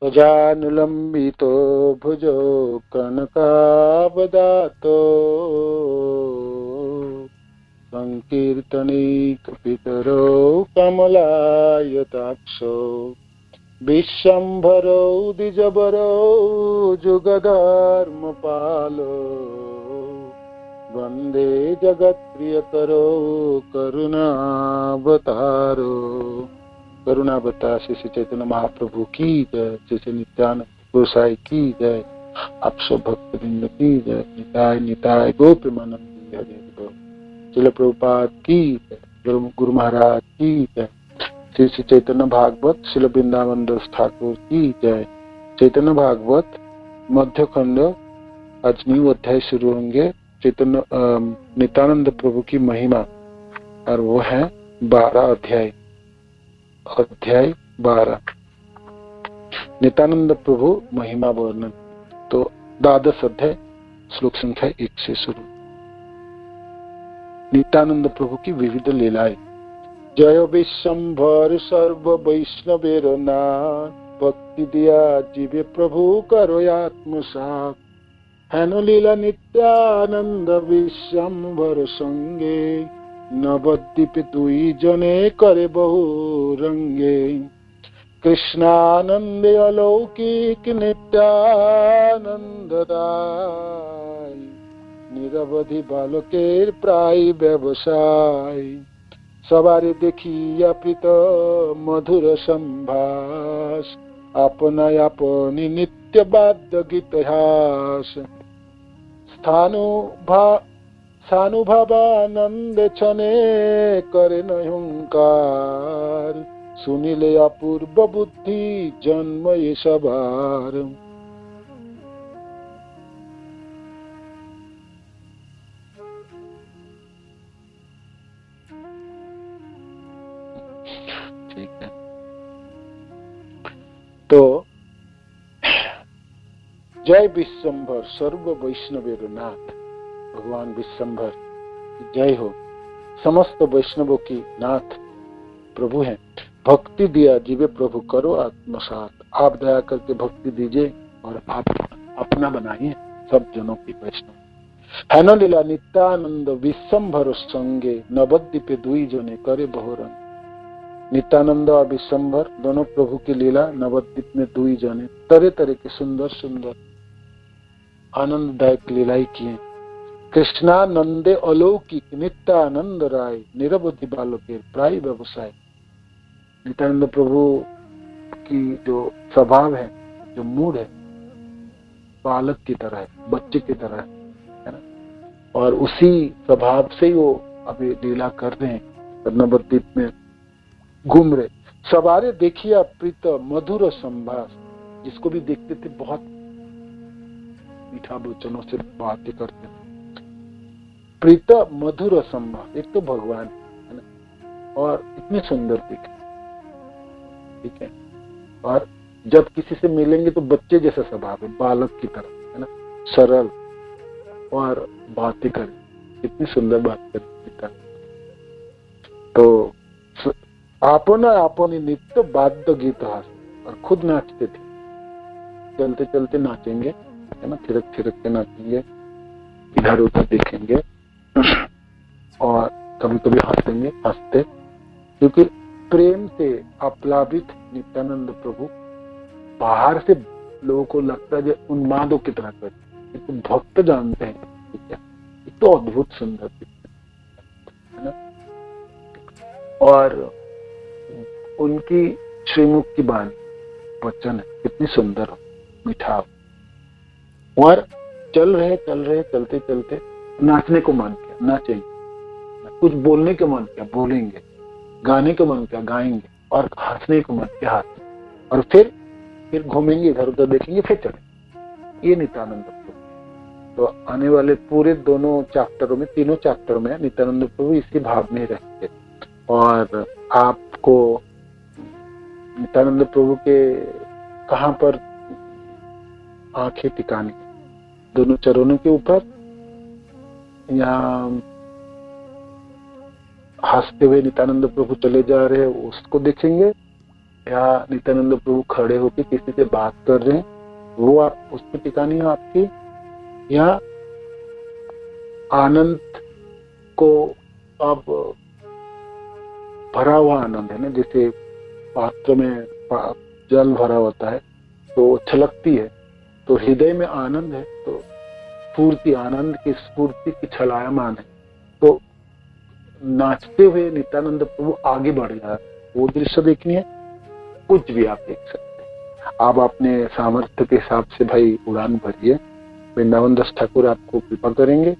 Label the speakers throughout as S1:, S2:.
S1: ध्वजानुलम्बितो भुजो कनकावदातो संकीर्तनैकपितरो कमलायताक्षो विश्वम्भरो द्विजवरो जुगधर्मपालो वन्दे जगत्प्रियकरो करुणावतारो। करुणावतार श्री श्री चैतन्य महाप्रभु की जय। श्री श्री नित्यानंद गोसाई की जय। आप सब भक्तवृंद की जय। निताय निताय गो प्रेमानंद हरे गो। श्रील प्रभुपाद की जय। गुरु महाराज की जय। श्री श्री चैतन्य भागवत श्रील वृंदावन दास ठाकुर की जय। चैतन्य भागवत मध्य खंड आज न्यू अध्याय शुरू होंगे। चैतन्य नित्यानंद प्रभु की महिमा और वो है 12 अध्याय 12 नित्यानंद प्रभु महिमा वर्णन। तो 12 अध्याय श्लोक संख्या 1 से शुरू। नित्यानंद प्रभु की विविध लीलाएं। जय विश्वम्भर सर्व वैष्णवेर नाथ, भक्ति दिया जीवे प्रभु करो आत्मसात। हेन लीला नित्यानंद विश्वम्भर संगे, नवद्वीप दुई जने करे बहु रंगे। कृष्णानंदे अलौकिक नित्यानंद दाय, निरवधि बालकेर प्राय व्यवसाय। सवारे देखिया प्रीत मधुर संभाष, अपना अपनी नित्य बाद्य गीत हास। सानुभावानंद छने करे नहुंकार, सुनिले अपूर्व बुद्धि जन्म ये सवार। ठीक है, तो जय विश्वम्भर सर्व वैष्णवेर नाथ, भगवान विश्वम्भर जय हो। समस्त वैष्णवों की नाथ प्रभु हैं। भक्ति दिया जीवे प्रभु करो आत्मसात। आप दया करके भक्ति दीजिए और आप अपना बनाइए सब जनों की वैष्णव। हेन लीला नित्यानंद विश्वम्भर संगे, नवद्वीपे दुई जने करे बहुरंग। नित्यानंद और विश्वम्भर दोनों प्रभु की लीला नवद्वीप में दुई जने तरह तरह के सुंदर सुंदर आनंददायक लीलाएं किए। कृष्णानंदे अलौकिक नित्यानंद राय, निरवधि बालकेर प्राय व्यवसाय। नित्यानंद प्रभु की जो स्वभाव है, जो मूड है, बालक की तरह है, बच्चे की तरह है ना। और उसी स्वभाव से ही वो अभी लीला कर रहे हैं, नवद्वीप में घूम रहे। सवारे देखिए प्रीत मधुर संभाष, जिसको भी देखते थे बहुत मीठा वचनों से बातें करते थे। प्रीत मधुर संभाष, एक तो भगवान है ना, और इतने सुंदर दिखे, ठीक है। और जब किसी से मिलेंगे तो बच्चे जैसा स्वभाव है, बालक की तरह है ना, सरल और बातें करे, इतनी सुंदर बात करते। तो अपना अपनी नित्य वाद्य गीत हास, और खुद नाचते थे। चलते चलते नाचेंगे है ना, थिरक थिरक के नाचेंगे, इधर उधर देखेंगे और कभी कभी हंसेंगे, हंसते, क्योंकि प्रेम से आप्लावित नित्यानंद प्रभु बाहर से लोगों को लगता है उन्मादों की तरह करते, तो भक्त जानते हैं क्या, तो अद्भुत सुंदर है ना। और उनकी श्रीमुख की बानी वचन है, कितनी सुंदर हो, मीठा हो। और चल रहे चलते चलते नाचने को मन किया, नाचेंगे। कुछ बोलने को मन किया, बोलेंगे। गाने को मन किया, गाएंगे। और हंसने को मन किया, हंसेंगे। और फिर घूमेंगे, इधर उधर देखेंगे, फिर चलेंगे। ये नित्यानंद प्रभु। तो आने वाले पूरे दोनों चैप्टरों में, तीनों चैप्टर में नित्यानंद प्रभु इसी भाव में रहेंगे। और आपको नित्यानंद प्रभु के कहां पर आंखें टिकानी, दोनों चरणों के ऊपर, या हंसते हुए नित्यानंद प्रभु चले जा रहे हैं उसको देखेंगे, या नित्यानंद प्रभु खड़े होकर किसी से बात कर रहे हैं, वो आप उस पर टिकानी है आपकी, या आनंद को अब भरा हुआ आनंद है ना, जैसे पात्र में जल भरा होता है तो छलकती है, तो हृदय में आनंद है तो स्फूर्ति, आनंद की स्फूर्ति की छलायमान है, तो नाचते हुए नित्यानंद प्रभु आगे बढ़ जा रहे, वो दृश्य देखनी है। कुछ भी आप देख सकते हैं, आप अपने सामर्थ्य के हिसाब से भाई उड़ान भरिए, वृंदावन दास ठाकुर आपको कृपा करेंगे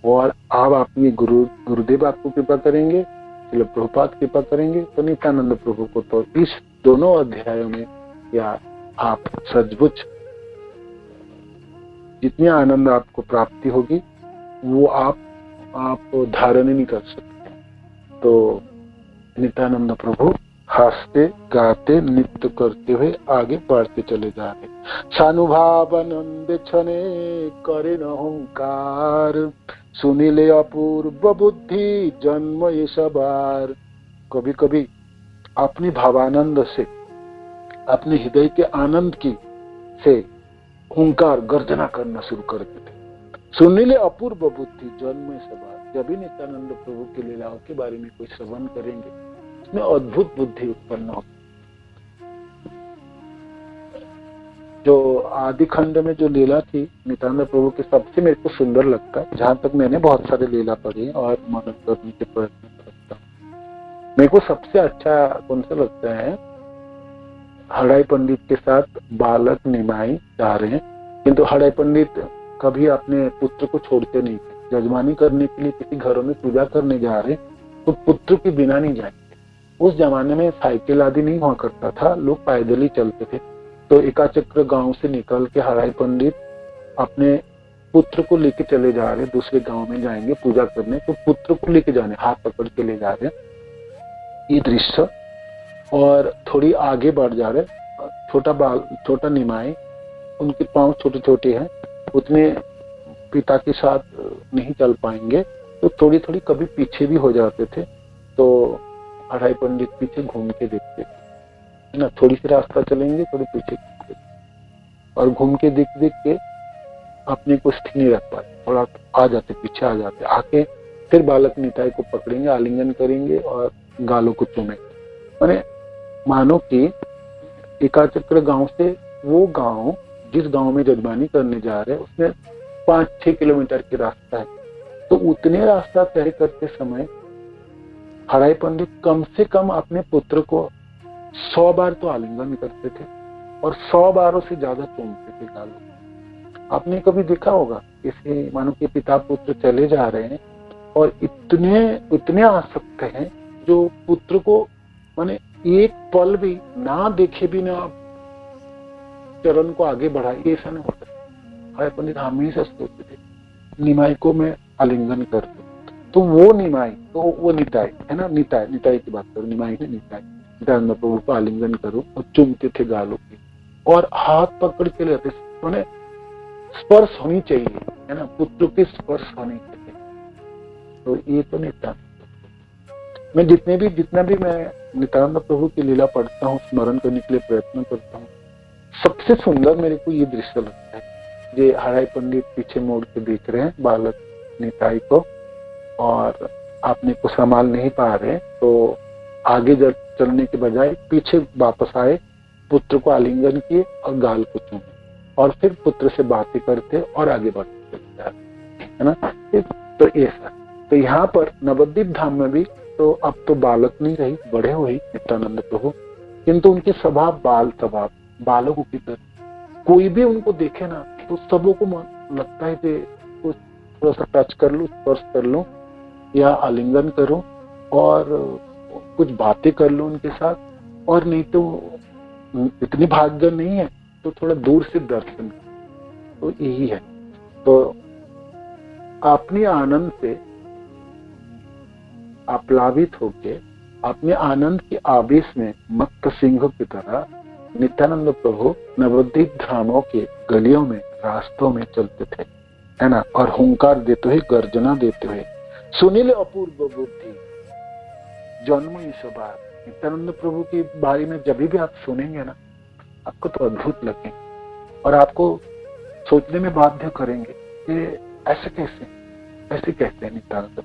S1: और आप अपनी गुरुदेव आपको कृपा करेंगे, श्रील प्रभुपाद कृपा करेंगे, तो नित्यानंद प्रभु को तो इस दोनों अध्यायों में या आप सचमुच जितनी आनंद आपको प्राप्ति होगी वो आप धारण नहीं कर सकते। तो नित्यानंद प्रभु हंसते गाते नृत्य करते हुए आगे बढ़ते चले जा रहे। सानुभावानंद छने करे न अहंकार, सुनिले अपूर्व बुद्धि जन्म ये सवार। कभी कभी अपनी भावानंद से, अपने हृदय के आनंद की से हुंकार गर्जना करना शुरू करते थे। सुनिले अपूर्व बुद्धि जन्म ये सवार। जब भी नित्यानंद प्रभु की लीलाओं के बारे में कोई श्रवण करेंगे, उसमें अद्भुत बुद्धि उत्पन्न होगी। जो आदि खंड में जो लीला थी नित्यानंद प्रभु की, सबसे मेरे को सुंदर लगता है, जहां तक मैंने बहुत सारे लीला पढ़ी और मनन करने के प्रयत्न करता हूँ। मेरे को सबसे अच्छा कौन सा लगता है, हड़ाई पंडित के साथ बालक निमाई जा रहे हैं, किंतु हड़ाई पंडित कभी अपने पुत्र को छोड़ते नहीं थे। जजमानी करने के लिए किसी घरों में पूजा करने जा रहे तो पुत्र के बिना नहीं जाएंगे। उस जमाने में साइकिल आदि नहीं हुआ करता था, लोग पैदल ही चलते थे। तो एकाचक्र गांव से निकल के हराई पंडित अपने पुत्र को लेके चले जा रहे, दूसरे गांव में जाएंगे पूजा करने, तो पुत्र को लेके जाने, हाथ पकड़ के ले जा रहे, ये दृश्य। और थोड़ी आगे बढ़ जा रहे, छोटा निमाई, उनके पांव छोटे छोटे हैं, उतने पिता के साथ नहीं चल पाएंगे, तो थोड़ी थोड़ी कभी पीछे भी हो जाते थे। तो हराई पंडित पीछे घूम के देखते थे ना, थोड़ी सी रास्ता चलेंगे, थोड़ी पीछे और घूम के देख देख के अपने को स्थिर नहीं रख पाते, थोड़ा आ जाते, पीछे आ जाते, आके फिर बालक निताई को पकड़ेंगे, आलिंगन करेंगे और गालों को चूमेंगे। माने मानो कि एकाचक्र गांव से वो गांव, जिस गांव में जजमानी करने जा रहे हैं, उसमें 5-6 किलोमीटर की रास्ता है। तो उतने रास्ता तय करते समय हराई पंडित कम से कम अपने पुत्र को 100 बार तो आलिंगन करते थे और 100 बारों से ज्यादा चूमते थे गालों। आपने कभी देखा होगा किसी, मानो कि पिता पुत्र चले जा रहे हैं और इतने आसक्त हैं जो पुत्र को माने एक पल भी ना देखे भी ना चरण को आगे बढ़ाए, ऐसा नहीं होता। हराई पंडित हमेशा सोचते थे निमाई को मैं आलिंगन कर दूं, तो वो निमाई, तो वो निताई है ना, निताई की बात करूं, निमाई है निताई, नित्यानंद प्रभु को आलिंगन करो और चूमते थे गालों की और हाथ पकड़ के लेते, मैंने स्पर्श होनी चाहिए है ना, पुत्र के स्पर्श होनी चाहिए। तो ये तो नित्यानंद, मैं जितना भी मैं नित्यानंद प्रभु की लीला पढ़ता हूँ, स्मरण करने के लिए प्रयत्न करता हूँ, सबसे सुंदर मेरे को ये दृश्य लगता है। ये हराई पंडित पीछे मोड़ के देख रहे हैं बालक निताई को और अपने को संभाल नहीं पा रहे, तो आगे जब चलने के बजाय पीछे वापस आए, पुत्र को आलिंगन किए और गाल को चूमे और फिर पुत्र से बातें करते और आगे बढ़ते चले जाते है ना। तो ऐसा, तो यहाँ पर नवद्वीप धाम में भी तो अब तो बालक नहीं रही, बड़े हुए नित्यानंद प्रभु, किंतु उनके स्वभाव बालकों की तरह। कोई भी उनको देखे ना तो सबों को लगता है कि कुछ थोड़ा सा टच कर लूं, स्पर्श कर लूं या आलिंगन करूं और कुछ बातें कर लूं उनके साथ, और नहीं तो इतनी भाग्य नहीं है तो थोड़ा दूर से दर्शन। तो यही है। तो अपने आनंद से आप्लावित होके अपने आनंद के आवेश में मत्त सिंह की तरह नित्यानंद प्रभु नवद्वीप धामों के गलियों में, रास्तों में चलते थे है ना, और हुंकार देते हुए, गर्जना देते हुए, सुनील अपूर्व बुद्धि जन्म इस बार, नित्यानंद प्रभु के बारे में जब भी आप सुनेंगे ना, आपको तो अद्भुत लगेंगे और आपको सोचने में बाध्य करेंगे कि ऐसे कैसे, ऐसे कहते हैं नित्यानंद।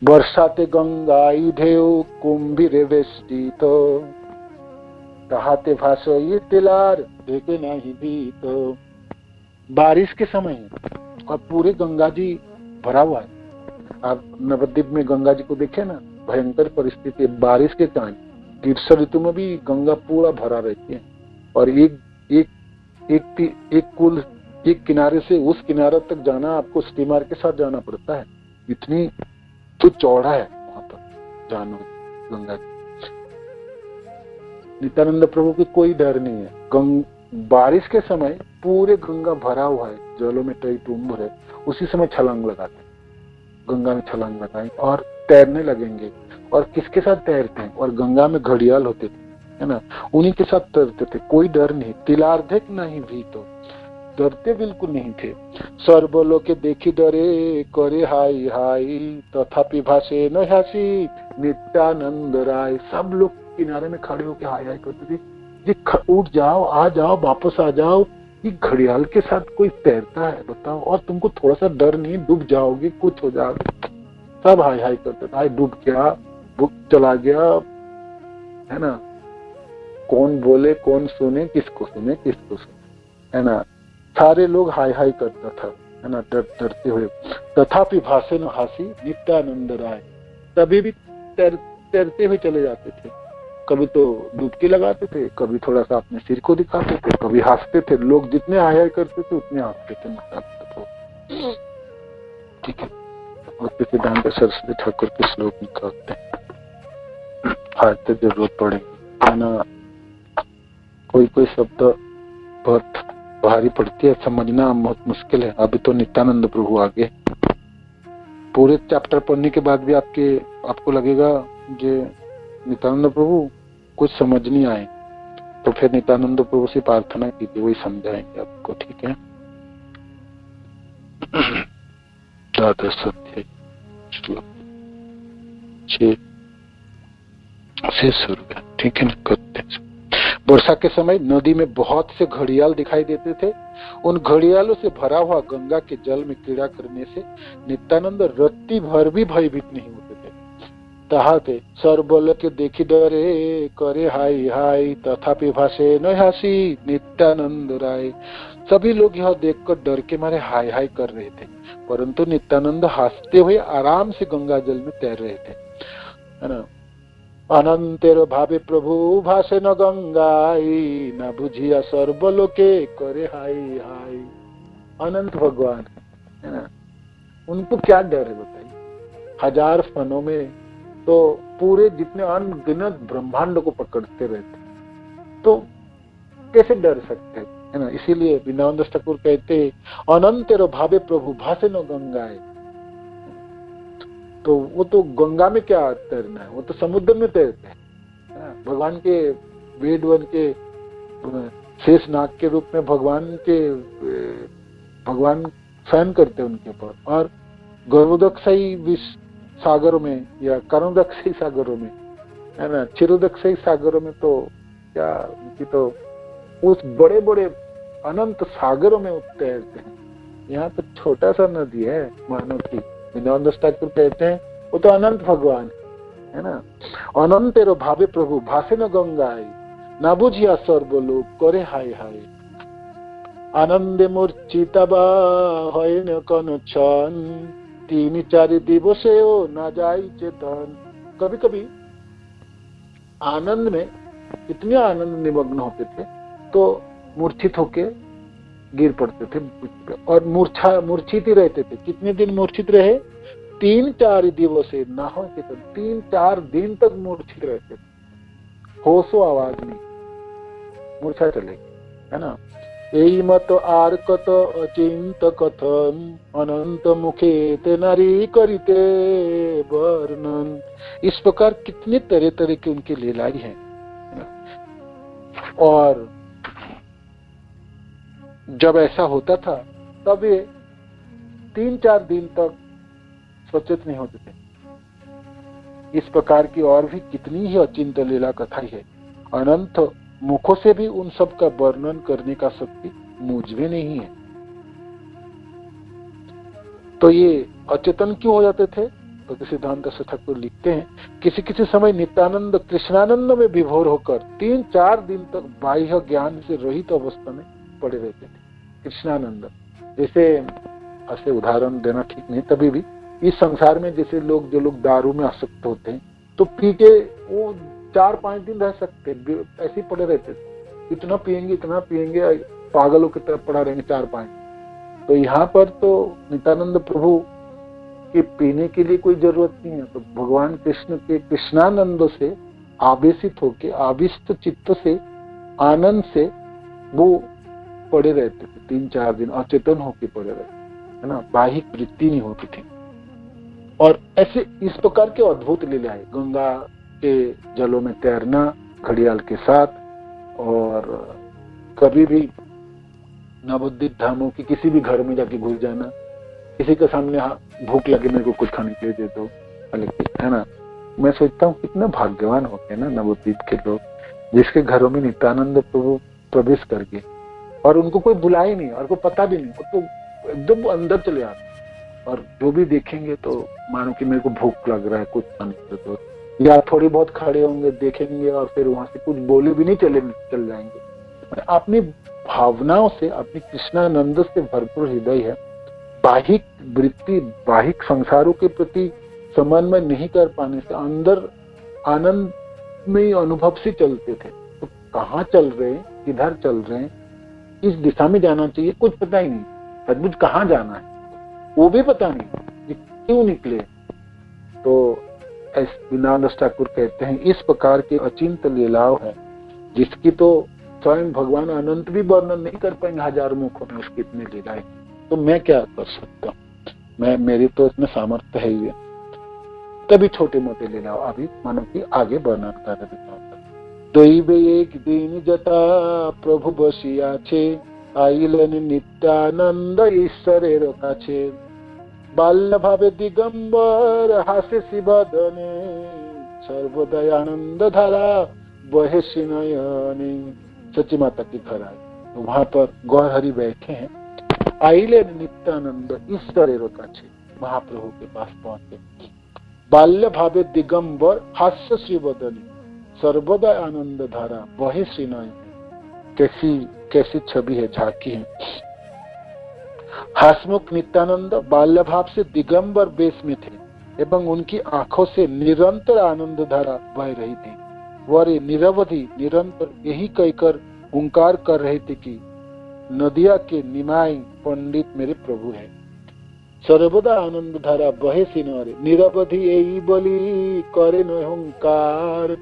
S1: बरसाते गंगाई ढेउ कुंभिरे वेष्टित, कहाते भाषो ये तिलार देखे नहीं भी। तो बारिश के समय और पूरे गंगा जी भरा हुआ है। आप नवद्वीप में गंगा जी को देखे ना, भयंकर परिस्थिति, बारिश के टाइम ग्रीष्म ऋतु में भी गंगा पूरा भरा रहती है और एक कुल एक किनारे से उस किनारे तक जाना आपको स्टीमर के साथ जाना पड़ता है, इतनी तो चौड़ा है वहां पर जानो गंगा जी। नित्यानंद प्रभु की कोई डर नहीं है। बारिश के समय पूरे गंगा भरा हुआ है, जलों में टुंब है, उसी समय छलांग लगाते, गंगा में छलांग लगाए और तैरने लगेंगे। और किसके साथ तैरते हैं? और गंगा में घड़ियाल होते थे, है ना, उन्हीं के साथ तैरते थे। कोई डर नहीं, तिलार्धक नहीं भी, तो डरते बिल्कुल नहीं थे। सर्वलोक के देखी डरे करे हाय हाय, तथापि भाषे न हासी नित्यानंद राय। सब लोग किनारे में खड़े होकर हाय हाय करते थे, जी उठ जाओ, आ जाओ, वापस आ जाओ, ये घड़ियाल के साथ कोई तैरता है बताओ, और तुमको थोड़ा सा डर नहीं, डूब जाओगे, कुछ हो जाओगे। सब हाय हाय करते थे, हाय डूब गया, बुक चला गया, है ना, कौन बोले कौन सुने, किसको सुने किसको सुने, है ना, सारे लोग हाय हाय करता था, है ना, डरते हुए। तथापि भाषे न हासी नित्यानंद राय। तभी भी तैरते हुए चले जाते थे, कभी तो डुबकी लगाते थे, कभी थोड़ा सा अपने सिर को दिखाते थे, कभी हंसते थे। लोग जितने हाय हाय करते थे उतने हंसते थे। ठीक है, भक्ति सिद्धांत सरस्वती ठाकुर के श्लोक निकालते हैं, आज तो जरूरत पड़ेगी, है ना। कोई कोई शब्द बहुत भारी पड़ती है, समझना बहुत मुश्किल है। अभी तो नित्यानंद प्रभु आगे, पूरे चैप्टर पढ़ने के बाद भी आपको लगेगा कि नित्यानंद प्रभु कुछ समझ नहीं आए, तो फिर नित्यानंद प्रभु से प्रार्थना कीजिए, वही समझाएंगे आपको। ठीक है, द्वादश अध्याय श्लोक 6 से शुरू है। ठीक है ना, करते हैं। वर्षा के समय नदी में बहुत से घड़ियाल दिखाई देते थे। उन घड़ियालों से भरा हुआ गंगा के जल में क्रीड़ा करने से नित्यानंद रत्ती भर भी भयभीत नहीं होते थे। तहाते सर्वलोक के देखी डरे करे हाय हाय, तथापि भाषे न हासी नित्यानंद राय। सभी लोग यह देखकर डर के मारे हाय हाय कर रहे थे, परंतु नित्यानंद हंसते हुए आराम से गंगा जल में तैर रहे थे, है ना। अनंतेर भावे प्रभु भाषे न गंगाई, न बुझिया सर्वलोके करे हाय हाय। अनंत भगवान, है ना, उनको क्या डर है बताइए। हजार फनों में तो पूरे जितने अनगिनत ब्रह्मांड को पकड़ते रहते, तो कैसे डर सकते, है ना। इसीलिए वृंदावन दास ठाकुर कहते अनंतेर भावे प्रभु भाषे न गंगाई। तो वो तो गंगा में क्या तैरना है, वो तो समुद्र में तैरते हैं। भगवान के वेद वन के शेष नाग के रूप में भगवान शयन करते हैं उनके ऊपर, और गर्भोदक्षयी सागरों में या कर्णोदक्षयी सागरों में, है ना, क्षीरोदक्षयी सागरों में तो क्या उनकी तो उस बड़े बड़े अनंत सागरों में तैरते हैं। यहाँ तो छोटा सा नदी है मानव की। वृंदावन दास ठाकुर कहते हैं वो तो अनंत भगवान है ना। अनंतेरो भावे प्रभु भाषे न गंगाई, ना बुझिया सर्वलोक करे हाय हाय। आनंदे मूर्छितबा হয় न कन क्षण, 3-4 दिवसे ओ ना जाई चेतन। कभी कभी आनंद में इतने आनंद निमग्न होते थे तो मूर्छित होके गिर पड़ते थे और मूर्छित ही रहते थे। कितने दिन मूर्छित रहे? 3-4 दिवसे ना हो चेतन, 3-4 दिन तक मूर्छित रहते थे, होशो आवाज नहीं, मूर्छा चलेगी, है ना। यही मत आर कत अचिंत कथन, अनंत मुखे ते नारी करिते वर्णन। इस प्रकार कितने तरह तरह की उनकी लीलाएं हैं। और जब ऐसा होता था तब ये 3-4 दिन तक सचेत नहीं होते थे। इस प्रकार की और भी कितनी ही अचिंत्य लीला कथाएं है। अनंत मुखों से भी उन सब का वर्णन करने का शक्ति मुझ में नहीं है। तो ये अचेतन क्यों हो जाते थे? तो सिद्धांत ठाकुर लिखते हैं, किसी किसी समय नित्यानंद कृष्णानंद में विभोर होकर 3-4 दिन तक बाह्य ज्ञान से रहित अवस्था में पड़े रहते थे। कृष्णानंद जैसे, ऐसे उदाहरण देना ठीक नहीं, तभी भी इस संसार में जैसे लोग, जो लोग दारू में आसक्त होते हैं तो पी के वो 4-5 दिन रह सकते, ऐसे पड़े रहते थे। इतना पियेंगे पागलों की तरफ पड़ा रहेंगे 4-5। तो यहाँ पर तो नित्यानंद प्रभु के पीने के लिए कोई जरूरत नहीं है। तो भगवान कृष्ण के कृष्णानंद से आवेशित होके, आविष्ट चित्त से, आनंद से वो पड़े रहते थे 3-4 दिन, अचेतन होके पड़े रहते, है ना, बाहिक वृत्ति नहीं होती थी। और ऐसे इस प्रकार के अद्भुत लीला है। गंगा के जलों में तैरना घड़ियाल के साथ, और कभी भी नवोदित धामों की किसी भी घर में जाके घुस जाना, किसी के सामने भूख लगे, मेरे को कुछ खाने के लिए दे दो, है ना। मैं सोचता हूँ कितना भाग्यवान होते हैं ना नवोदित के लोग, जिसके घरों में नित्यानंद प्रभु प्रवेश करके, और उनको कोई बुलाए नहीं और को पता भी नहीं, तो एकदम अंदर चले आते, और जो भी देखेंगे तो मानो कि मेरे को भूख लग रहा है, कुछ खाने के लिए दो, या थोड़ी बहुत खड़े होंगे, देखेंगे और फिर वहां से कुछ बोले भी नहीं, चल जाएंगे। अपनी भावनाओं से, अपनी कृष्णानंद से भरपूर हृदय है। बाहिक वृत्ति, बाहिक संसारों के प्रति समन्वय नहीं कर पाने से अंदर आनंद में अनुभव से चलते थे। तो कहाँ चल रहे हैं, किधर चल रहे हैं, किस दिशा में जाना चाहिए, कुछ पता ही नहीं। सचमुच कहाँ जाना है वो भी पता नहीं, ये क्यों निकले। तो विनोद ठाकुर कहते हैं, इस प्रकार के अचिंत्य लीलाओं है जिसकी तो स्वयं भगवान अनंत भी वर्णन नहीं कर पाएंगे, हजारों मुखों में उसकी इतनी लीलाएं। तो मैं क्या कर सकता हूँ, मेरी तो इसमें सामर्थ्य है ही। तभी छोटे मोटे लीलाओं अभी मानो कि आगे वर्णन कर रहे। दैवे एक दिन जता प्रभु बसिया छे, आइलन नित्यानंद ईश्वरेर काछे, बाल्य भावे दिगंबर हासे शिवदने, सर्वदयानंद धारा बहे नयने। सची माता की खरा। तो वहां पर गौर हरि बैठे हैं, आइले नित्यानंद ईश्वरेर काछे, महाप्रभु के पास पहुंचे। बाल्य भावे दिगंबर हास्य श्रीवदने, सर्वदा आनंद धारा बहे नयने। कैसी छवि है, झांकी है। हसमुख नित्यानंद बाल्य भाव से दिगंबर वेश में थे एवं उनकी आंखों से निरंतर आनंद धारा बह रही थी। वह निरवधि निरंतर यही कहकर हुंकार कर रहे थे कि नदिया के निमाई पंडित मेरे प्रभु है। सर्वदा आनंद धारा बहे सिनारे, निरवधि यही बोली करे न हुंकार,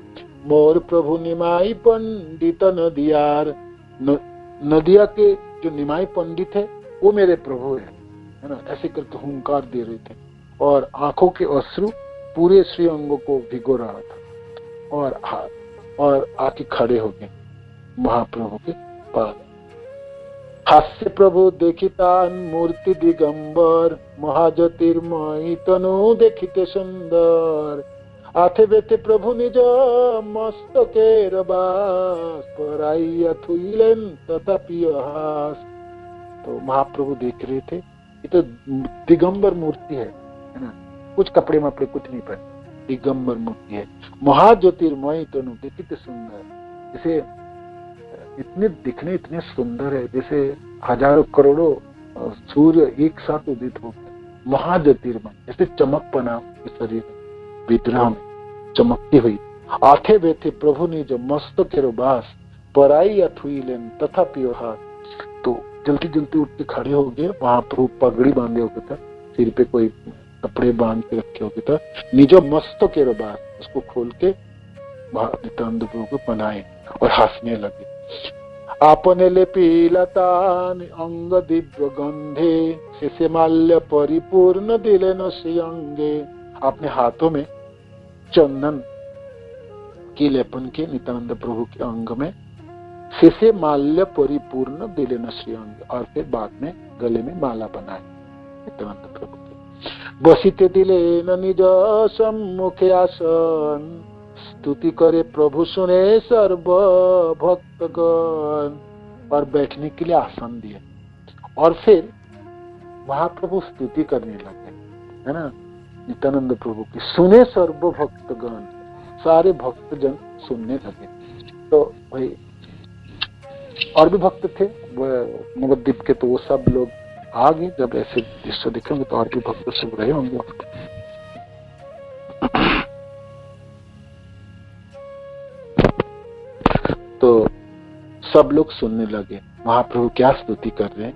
S1: मोर प्रभु निमाई पंडित नदियार। नदिया के जो निमाई पंडित है वो मेरे प्रभु है ना, ऐसे करके हुंकार दे रहे थे। और आंखों के अश्रु पूरे श्री अंगों को भिगो रहा था। और आके खड़े हो गए महाप्रभु के पास। हास्य प्रभु देखितान मूर्ति दिगंबर, महाज्योतिर्मयी तनु देखिते सुंदर। आथे बेते प्रभु निज मस्तकेर बास, पराइया थुइलेन तथापि हास। तो महाप्रभु देख रहे थे, ये तो दिगंबर मूर्ति है ना, कुछ कपड़े मपड़े कुछ नहीं पहने, दिगंबर मूर्ति है। महाज्योतिर्मयी तनु देखिते सुंदर, जैसे इतने दिखने इतने सुंदर है जैसे हजारों करोड़ों सूर्य एक साथ उदित हो गए। महाज्योतिर्मय, जैसे चमक पना शरीर विग्रह में चमकती हुई। आथे बेथे प्रभु ने जो मस्तकेर बास, पराई अथुइलेन तथापि हास। तो जल्दी जल्दी उठ के खड़े हो गए। वहां पर पगड़ी बांधे हो गया था, सिर पे कोई कपड़े बांध के रखे हो गया था। निजो मस्तकेर बास, उसको खोल के नित्यानंद प्रभु को पहनाए और हंसने लगे। आपने ले पीलतान अंग दिव्य गंधे, शेषे माल्य परिपूर्ण दिले न श्री अंगे। अपने हाथों में चंदन की लेपन के नित्यानंद प्रभु के अंग में, शेषे माल्य परिपूर्ण दिले न श्री अंग, और फिर बाद में गले में माला बनाए नित्यानंद प्रभु के। बसिते दिलेन निज सम्मुखे आसन, स्तुति करे प्रभु सुने सर्व भक्तगण। और बैठने के लिए आसन दिए और फिर महाप्रभु स्तुति करने लगे, है ना, नित्यानंद प्रभु की। सुने सर्व भक्तगण, सारे भक्तजन सुनने लगे। तो भाई और भी भक्त थे नवद्वीप के, तो वो सब लोग आ गए। जब ऐसे दृश्य देखेंगे तो और भी भक्त सब रहे होंगे। तो सब लोग सुनने लगे महाप्रभु क्या स्तुति कर रहे हैं।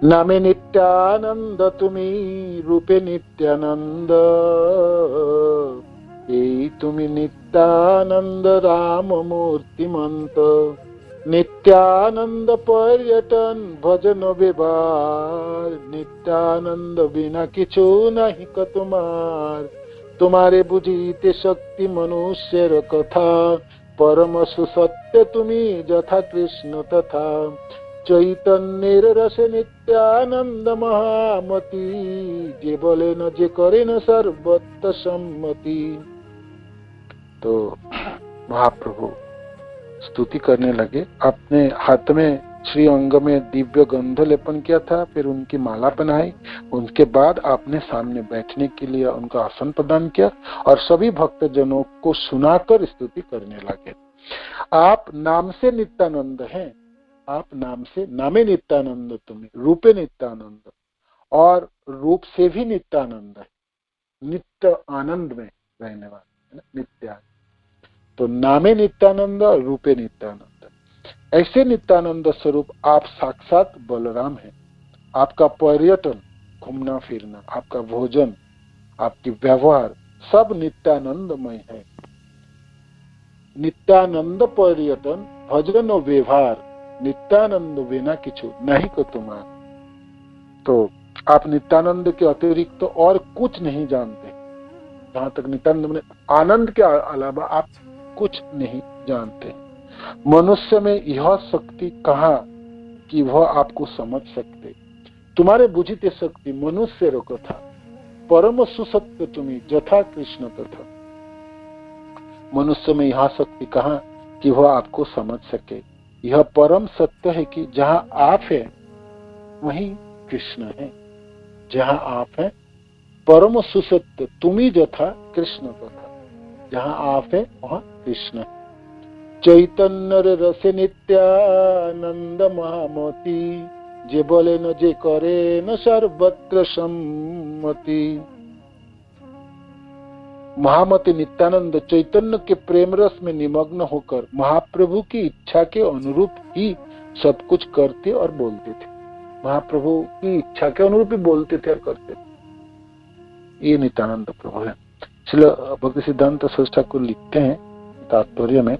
S1: नामे नित्यानंद तुम्ही रूपे नित्यानंद, এই তুমি नित्यानंद राम मूर्तिमंत। नित्यानंद पर्यटन भजन व्यवहार, नित्यानंद बिना किछु नहीं क तुम्हार। तुम्हारे बुझीते शक्ति मनुष्यर कथा, परम सुसत्य तुम्ही जथा कृष्ण तथा। चैतन्येर रस नित्यानंद महामती, जे बोले न जे करे न सर्वत्र सम्मति। तो महाप्रभु स्तुति करने लगे। अपने हाथ में श्री अंग में दिव्य गंध लेपन किया था, फिर उनकी माला पहनाई। उनके बाद आपने सामने बैठने के लिए उनका आसन प्रदान किया और सभी भक्तजनों को सुनाकर स्तुति करने लगे। आप नाम से नित्यानंद हैं, आप नाम से, नामे नित्यानंद तुम्हें रूपे नित्यानंद, और रूप से भी नित्यानंद है, नित्य आनंद में रहने वाले, नित्यानंद। तो नामे नित्यानंद और रूपे नित्यानंद, ऐसे नित्यानंद स्वरूप आप साक्षात बलराम हैं। आपका पर्यटन, घूमना फिरना, आपका भोजन, आपकी व्यवहार सब नित्यानंदमय है। नित्यानंद पर्यटन भजन और व्यवहार, नित्यानंद बिना किछु नहीं को तुम्हारा। तो आप नित्यानंद के अतिरिक्त तो और कुछ नहीं जानते। जहां तक नित्यानंद में आनंद के अलावा आप कुछ नहीं जानते। मनुष्य में यह शक्ति कहाँ कि वह आपको समझ सकते। तुम्हारे बुझिते शक्ति मनुष्य रोको था, परम सुसत्य तुम्हें जथा कृष्ण तथा। मनुष्य में यह शक्ति कहाँ कि वह आपको समझ सके। यह परम सत्य है कि जहां आप है वहीं कृष्ण है। जहां आप है परम सुसत्य तुम्ही जथा कृष्ण तथा, जहां आप है वहां कृष्ण है। चैतन्य रस नित्यानंद महामती, जे बोले न जे करे न सर्वत्र सम्मति। महामति नित्यानंद चैतन्य के प्रेम रस में निमग्न होकर महाप्रभु की इच्छा के अनुरूप ही सब कुछ करते और बोलते थे। महाप्रभु की इच्छा के अनुरूप ही बोलते थे और करते थे। ये नित्यानंद प्रभु है। इसलिए भक्ति सिद्धांत सरस्वती ठाकुर लिखते हैं तात्पर्य में,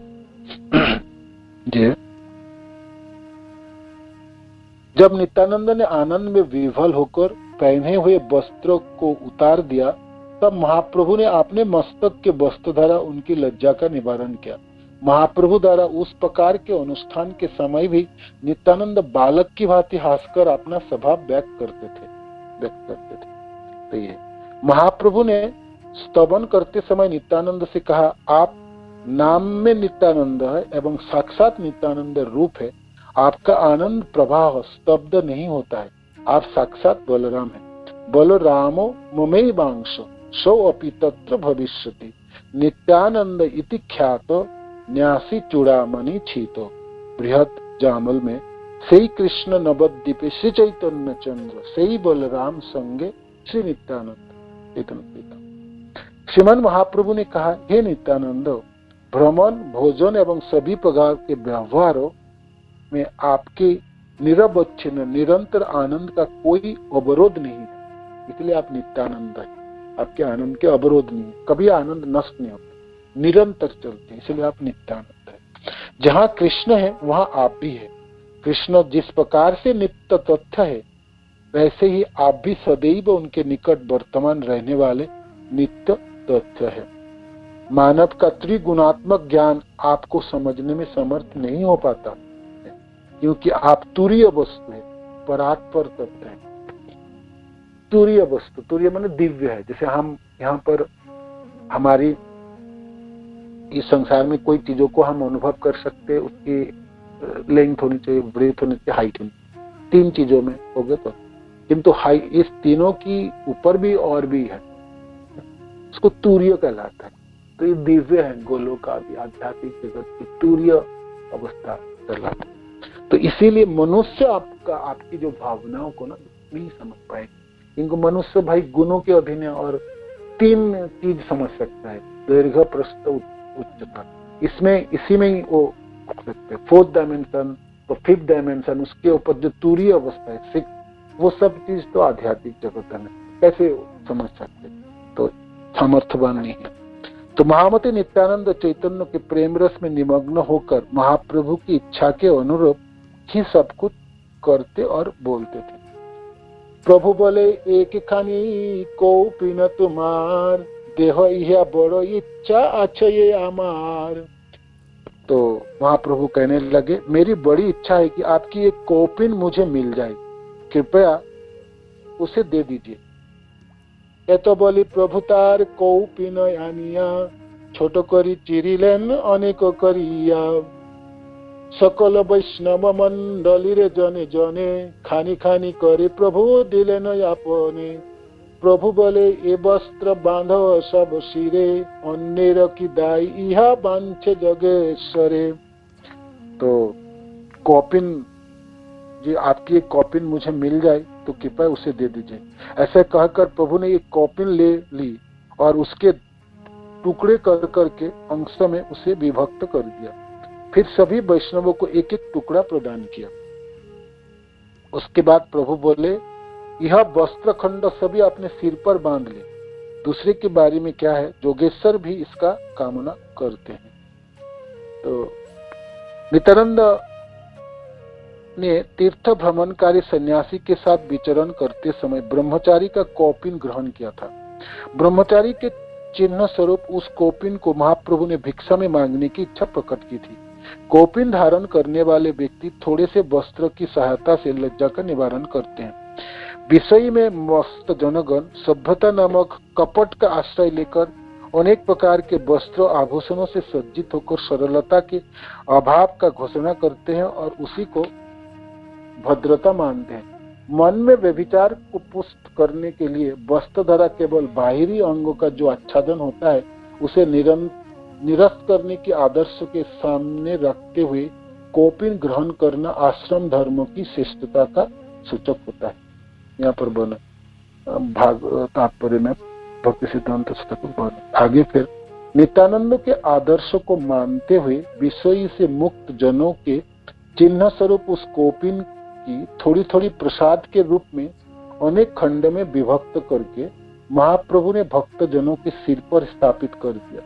S1: जब नित्यानंद ने आनंद में विह्वल होकर पहने हुए वस्त्रों को उतार दिया, तब महाप्रभु ने अपने मस्तक के वस्त्र द्वारा उनकी लज्जा का निवारण किया। महाप्रभु द्वारा उस प्रकार के अनुष्ठान के समय भी नित्यानंद बालक की भांति हंसकर अपना स्वभाव व्यक्त करते थे। तो ये महाप्रभु ने स्तवन करते समय नित्यानंद से कहा, आप नाम में नित्यानंद है एवं साक्षात नित्यानंद रूप है। आपका आनंद प्रवाह स्तब्ध नहीं होता है। आप साक्षात बलराम है। बलरामो ममैवांश सौ अपि तत्र भविष्यति। नित्यानंद इति ख्यातो न्यासी चूड़ामणि छीतो। बृहत जामल में सही कृष्ण नवद्वीपे श्री चैतन्य चंद्र सही बलराम संगे श्री नित्यानंद। श्रीमन महाप्रभु ने कहा, हे नित्यानंद, भ्रमण, भोजन एवं सभी प्रकार के व्यवहारों में आपके निरवच्छिन्न निरंतर आनंद का कोई अवरोध नहीं है। इसलिए आप नित्यानंद है। आपके आनंद के अवरोध नहीं है, कभी आनंद नष्ट नहीं होते, निरंतर चलते, इसलिए आप नित्यानंद है। जहाँ कृष्ण है वहाँ आप भी है। कृष्ण जिस प्रकार से नित्य तथ्य है, वैसे ही आप भी सदैव उनके निकट वर्तमान रहने वाले नित्य तथ्य है। मानव का त्रिगुणात्मक ज्ञान आपको समझने में समर्थ नहीं हो पाता, क्योंकि आप तुरीय वस्तु है, परात्पर तत्व है। तुरीय वस्तु, तुरीय माने दिव्य है। जैसे हम यहाँ पर हमारी इस संसार में कोई चीजों को हम अनुभव कर सकते, उसकी लेंथ होनी चाहिए, ब्रेथ होनी चाहिए, हाइट होनी चाहिए, 3 चीजों में हो गए तो। किंतु हाई इस तीनों की ऊपर भी और भी है, उसको तुरीय कहलाता है। तो ये दिव्य है, गोलों का भी आध्यात्मिक जगत की तुरीय अवस्था कहलाता है। तो इसीलिए मनुष्य आपकी जो भावनाओं को ना नहीं समझ पाए। इनको मनुष्य भाई गुणों के अधीन है और 3 चीज समझ सकता है, दीर्घ, प्रस्थ, उच्चता। इसी में ही वो सकते हैं। 4th डायमेंशन, तो 5th डायमेंशन, उसके ऊपर जो तुरीय अवस्था है 6, वो सब चीज तो आध्यात्मिक जगत में कैसे समझ सकते, तो सामर्थ्यवान नहीं है। तो महामती नित्यानंद चैतन्य के प्रेम रस में निमग्न होकर महाप्रभु की इच्छा के अनुरूप ही सब कुछ करते और बोलते थे। प्रभु बोले, एक खानी को पीन तुम्हार, देह यह बड़ो इच्छा अच्छा ये आमार। तो महाप्रभु कहने लगे, मेरी बड़ी इच्छा है कि आपकी एक कौपिन मुझे मिल जाए, कृपया उसे दे दीजिए। ए तो बोली, प्रभु तार कौपिन आनिया, छोट करी चिरिलेन अनेक करिया। सकल वैष्णव मंडली रे जने जने, खानी खानी करे प्रभु दिलेन आपने। प्रभु बोले, ए वस्त्र बांधो सब सिरे, अन्य रखी दाई इहा बांछे जगेश्वरे। तो कौपिन जी, आपकी एक कौपिन मुझे मिल जाए तो कृपया उसे दे दीजिए। ऐसे कहकर प्रभु ने एक कौपिन ले ली और उसके टुकड़े कर करके अंशों में उसे विभक्त कर दिया। फिर सभी वैष्णवों को एक एक टुकड़ा प्रदान किया। उसके बाद प्रभु बोले, यह वस्त्र खंड सभी अपने सिर पर बांध ले। दूसरे के बारे में क्या है, जोगेश्वर भी इसका कामना करते हैं। तो नित्यानंद ने तीर्थ भ्रमणकारी सन्यासी के साथ विचरण करते समय ब्रह्मचारी का कौपिन ग्रहण किया था। ब्रह्मचारी के चिन्ह स्वरूप उस कौपिन को महाप्रभु ने भिक्षा में मांगने की इच्छा प्रकट की थी। कौपिन धारण करने वाले व्यक्ति थोड़े से वस्त्र की सहायता से लज्जा का निवारण करते हैं। विषय में मस्त जनगण सभ्यता नामक कपट का आश्रय लेकर अनेक प्रकार के वस्त्र आभूषणों से सज्जित होकर सरलता के अभाव का घोषणा करते हैं और उसी को भद्रता मानते हैं। मन में व्यभिचार को पुष्ट करने के लिए वस्त्र द्वारा केवल बाहरी अंगों का जो आच्छादन होता है उसे निरस्त करने के आदर्श के सामने रखते हुए कौपिन ग्रहण करना आश्रम धर्मों की श्रेष्ठता का सूचक होता है। यहाँ पर बना भाग तात्पर्य में भक्ति सिद्धांत आगे फिर नित्यानंद के आदर्शों को मानते हुए विषय से मुक्त जनों के चिन्ह स्वरूप उस कौपिन की थोड़ी थोड़ी प्रसाद के रूप में अनेक खंड में विभक्त करके महाप्रभु ने भक्त जनों के सिर पर स्थापित कर दिया।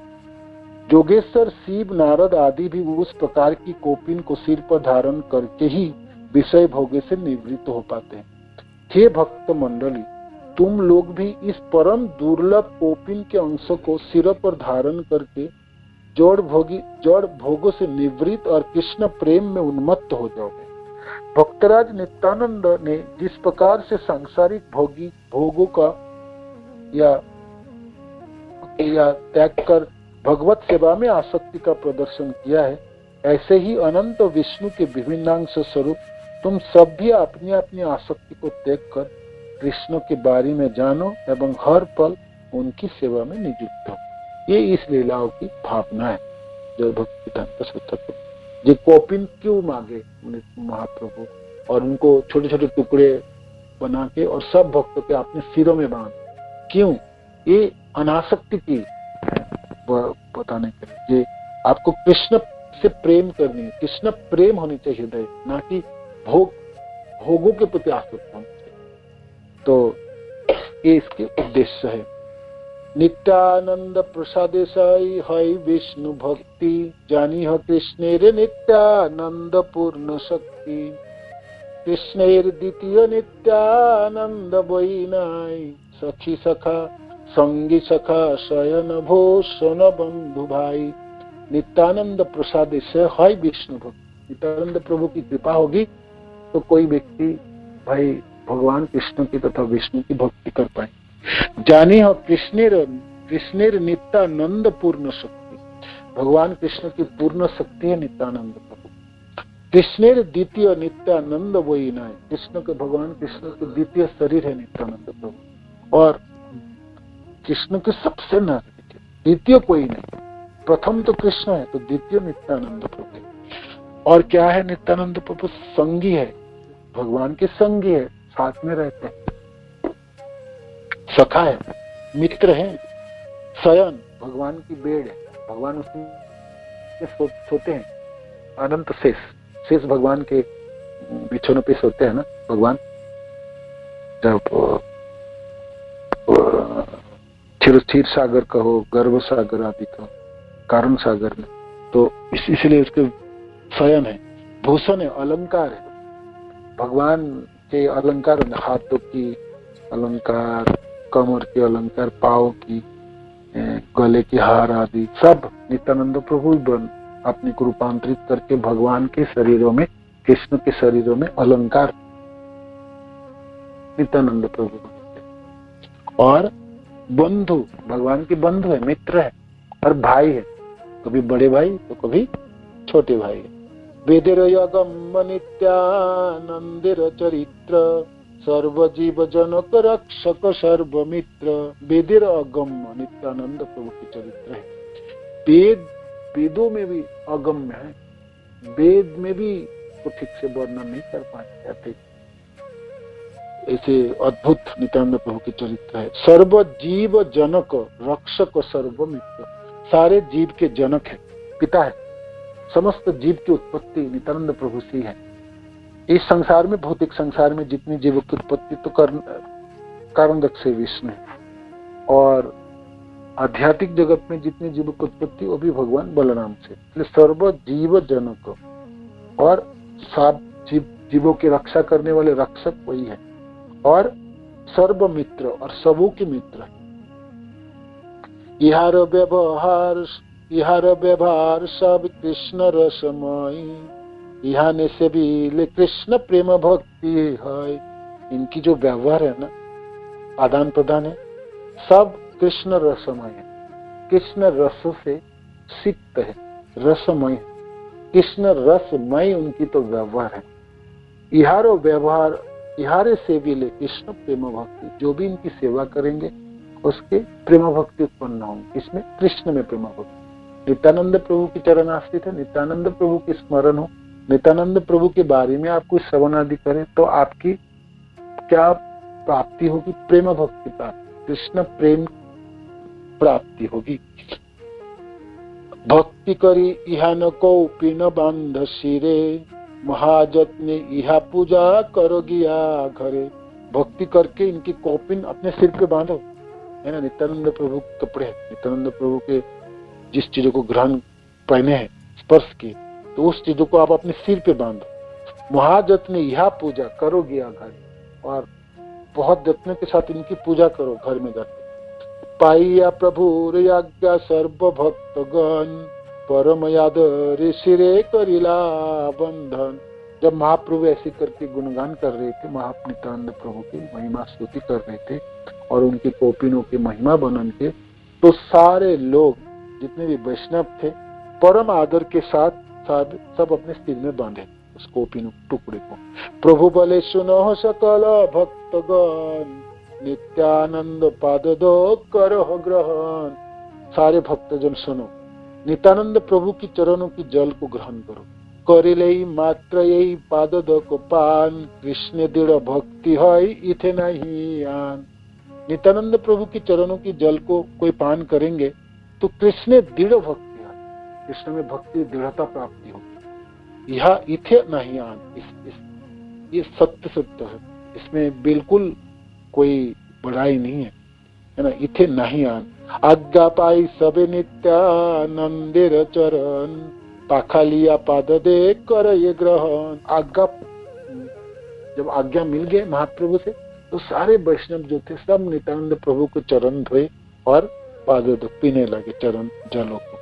S1: जोगेश्वर, शिव, नारद आदि भी उस प्रकार की कौपिन को सिर पर धारण करके ही विषय भोगे से निवृत्त हो पाते हैं। हे भक्त मंडली, तुम लोग भी इस परम दुर्लभ कौपिन के अंशों को सिर पर धारण करके जड़ भोगों से निवृत्त और कृष्ण प्रेम में उन्मत्त हो जाओगे। भक्तराज नित्यानंद ने जिस प्रकार से सांसारिक भोगों का या त्याग कर भगवत सेवा में आसक्ति का प्रदर्शन किया है, ऐसे ही अनंत विष्णु के विभिन्नांश स्वरूप तुम सब भी अपनी अपनी आसक्ति को त्याग कर कृष्ण के बारे में जानो एवं हर पल उनकी सेवा में नियुक्त हो। ये इस लीलाओं की भावना है। जो भक्ति ये कौपिन क्यों मांगे महाप्रभु और उनको छोटे छोटे टुकड़े बना के और सब भक्तों के अपने सिरों में बांध, क्यों? ये अनासक्ति की बताने के लिए, ये आपको कृष्ण से प्रेम करनी है, कृष्ण प्रेम होनी चाहिए हृदय, ना कि भोगों के प्रति आसक्त होना चाहिए। तो ये इसके उद्देश्य है। नित्यानंद प्रसादे साई हई विष्णु भक्ति, जानी ह कृष्णेर नित्यानंद पूर्ण शक्ति। कृष्णेर द्वितीय नित्यानंद वैनाई, सखी सखा संगी सखा शयन भूषण बंधु भाई। नित्यानंद प्रसाद से हाय विष्णु भक्ति, नित्यानंद प्रभु की कृपा होगी तो कोई व्यक्ति भाई भगवान कृष्ण की तथा विष्णु की भक्ति कर पाए। जानी हो कृष्णेर नित्यानंद पूर्ण शक्ति, भगवान कृष्ण की पूर्ण शक्ति है नित्यानंद प्रभु। कृष्णेर द्वितीय नित्यानंद वही न है, कृष्ण के भगवान कृष्ण के द्वितीय शरीर है नित्यानंद प्रभु, और कृष्ण के सबसे नजदीक, द्वितीय कोई नहीं। प्रथम तो कृष्ण है तो द्वितीय नित्यानंद प्रभु है। और क्या है नित्यानंद प्रभु? संगी है, भगवान के संगी है, साथ में रहते हैं, सखा है, मित्र है, शयन भगवान की बेड़ है, भगवान उसमें सोते हैं, अनंत शेष भगवान के बिछोनों पे सोते हैं ना भगवान। जब क्षीर सागर कहो, गर्भ सागर आदि कहो, कारण सागर में, तो इसलिए उसके शयन है, भूषण है, अलंकार है, भगवान के अलंकार, हाथों की अलंकार, कमर के अलंकार, पाँव की, गले की हार आदि सब नित्यानंद प्रभु बन अपने को रूपांतरित करके भगवान के शरीरों में, कृष्ण के शरीरों में अलंकार नित्यानंद प्रभु बनते। और बंधु, भगवान के बंधु है, मित्र है और भाई है, कभी बड़े भाई तो कभी छोटे भाई है। वेदेर यगम नित्यानंदेर चरित्र, सर्वजीव जनक रक्षक सर्वमित्र। वेदेर अगम्य नित्यानंद प्रभु के चरित्र है। वेदों में भी अगम्य है, वेद में भी तो ठीक से वर्णन नहीं कर पाते, ऐसे अद्भुत नित्यानंद प्रभु के चरित्र है। सर्व जीव जनक रक्षक सर्वमित्र, सारे जीव के जनक है, पिता है, समस्त जीव की उत्पत्ति नित्यानंद प्रभु से है। इस संसार में, भौतिक संसार में जितनी जीवों की उत्पत्ति तो कारण से विष्णु है, और आध्यात्मिक जगत में जितनी जीवों की उत्पत्ति वो भी भगवान बलराम से। इसलिए सर्व जीव जनक, और सब जीवों की रक्षा करने वाले रक्षक वही है, और सर्व मित्र, और सबों के मित्र है। इहार व्यवहार सब कृष्ण रसमयी, इहाने से भी कृष्ण प्रेम भक्ति है। इनकी जो व्यवहार है ना, आदान प्रदान है, सब कृष्ण रसमय है, कृष्ण रस से सिक्त है, रसमय, कृष्ण रसमय उनकी तो व्यवहार है। इहारो व्यवहार इहारे से भी ले कृष्ण प्रेम भक्ति, जो भी इनकी सेवा करेंगे उसके प्रेम भक्ति उत्पन्न होंगे। इसमें कृष्ण में प्रेम भक्ति। नित्यानंद प्रभु की चरण आश्रित है, नित्यानंद प्रभु की स्मरण हो, नित्यानंद प्रभु के बारे में आप कुछ श्रवण आदि करें तो आपकी क्या प्राप्ति होगी? प्रेम भक्ति प्राप्ति, कृष्ण प्रेम प्राप्ति होगी। भक्ति करी इहा न कौपी न बांध सिरे, महाजत्ने इहा पूजा करोगी या घरे। भक्ति करके इनकी कौपिन अपने सिर पे बांधो, है ना। नित्यानंद प्रभु के कपड़े, नित्यानंद प्रभु के जिस चीजों को ग्रहण पहने हैं, स्पर्श किए, तो उस चीजों को आप अपने सिर पे बांधो। महाजत्ने इहा पूजा करोगी या घरे, और बहुत जत्न के साथ इनकी पूजा करो घर में जाकर। पाइया प्रभु आज्ञा सर्व भक्तगण, परम याद ऋषिरे करिला बंधन। जब महाप्रभु ऐसे करके गुणगान कर रहे थे, महानित्यानंद प्रभु की महिमा स्तुति कर रहे थे और उनकी कोपिनों की महिमा बनन के, तो सारे लोग जितने भी वैष्णव थे परम आदर के साथ सब अपने सिर में बांधे उस कोपिन टुकड़े को। प्रभु बोले सुनो सकल भक्तगण, नित्यानंद पाद दो करो ग्रहण। सारे भक्तजन सुनो, नित्यानंद प्रभु की चरणों की जल को ग्रहण करो। करिले मात्र यही पाद दो को पान, कृष्ण दृढ़ भक्ति है इथे नहीं आन। नित्यानंद प्रभु की चरणों की जल को कोई पान करेंगे तो कृष्ण दृढ़ भक्ति है, कृष्ण में भक्ति दृढ़ता प्राप्ति होगी। यह इथे नहीं आन, ये सत्य है, इसमें बिल्कुल कोई बड़ाई नहीं है ना। इथे नहीं आन। आज्ञा पाई सबे नित्यानंदेर चरण, पाखालिया पाद दे कर ये ग्रहण। आज्ञा, जब आज्ञा मिल गए महाप्रभु से तो सारे वैष्णव जो थे सब नित्यानंद प्रभु को चरण धोए और पाद पीने लगे चरण जलों को।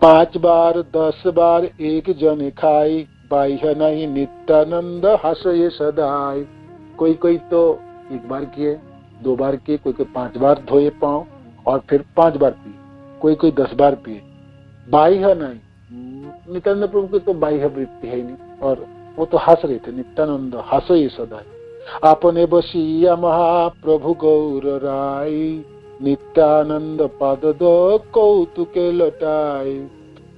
S1: 5 बार 10 बार एक जन खाई, बाह्य नहीं नित्यानंद हंसये सदाई। कोई कोई तो एक बार किए, 2 बार किए, कोई कोई 5 बार धोए पांव और फिर 5 बार पिए, कोई कोई 10 बार पिए। बाह्य नहीं, नित्यानंद प्रभु की तो बाह्य वृत्ति है ही नहीं, और वो तो हंस रहे थे, नित्यानंद हंसये सदाई। आपने बसिया महाप्रभु गौर राय, नित्यानंद पद दो कौतुके लटाई।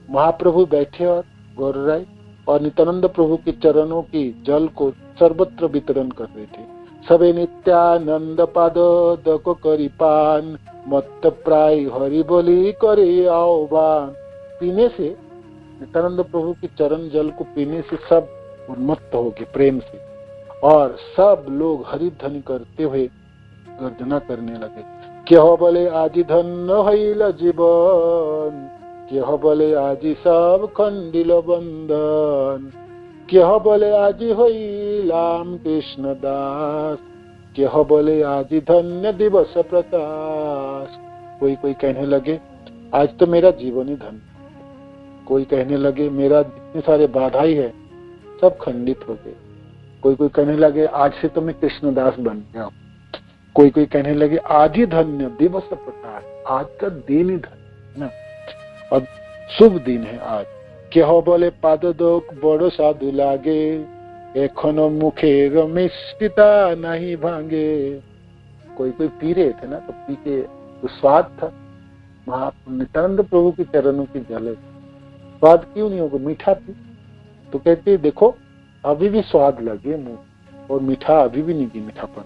S1: महाप्रभु बैठे और गौर राय और नित्यानंद प्रभु के चरणों की जल को सर्वत्र वितरण कर रहे थे। सबे नित्यानंद पद दको करी पान, मत प्राय हरि बोली करे आह्वान। पीने से, नित्यानंद प्रभु के चरण जल को पीने से सब उन्मत्त हो गए प्रेम से, और सब लोग हरि ध्वनि करते हुए गर्जना करने लगे। क्यों बोले आजी धन्य हईल जीवन, क्यों बोले आजी सब खंडिल बंधन, क्यों बोले आजी हईलाम कृष्ण दास, क्यों बोले आजी धन्य दिवस प्रकाश। कोई कोई कहने लगे आज तो मेरा जीवन ही धन्य, कोई कहने लगे मेरा जितने सारे बाधाई है सब खंडित हो गए, कोई कोई कहने लगे आज से तो मैं कृष्णदास बन गया, कोई कोई कहने लगे आज ही धन्य दिवस प्रकाश, आज का दिन ही धन्य ना, और शुभ दिन है आज। क्यों बोले पाद दो बड़ो साधु लागे, एखनो मुखे मिष्टिता नहीं भांगे। कोई कोई पी रहे थे ना, तो पी के तो स्वाद था, नित्यानंद प्रभु के चरणों की जल, स्वाद क्यों नहीं होगा, मीठा थी। तो कहते देखो अभी भी स्वाद लगे मुंह, और मीठा अभी भी नहीं मीठापन।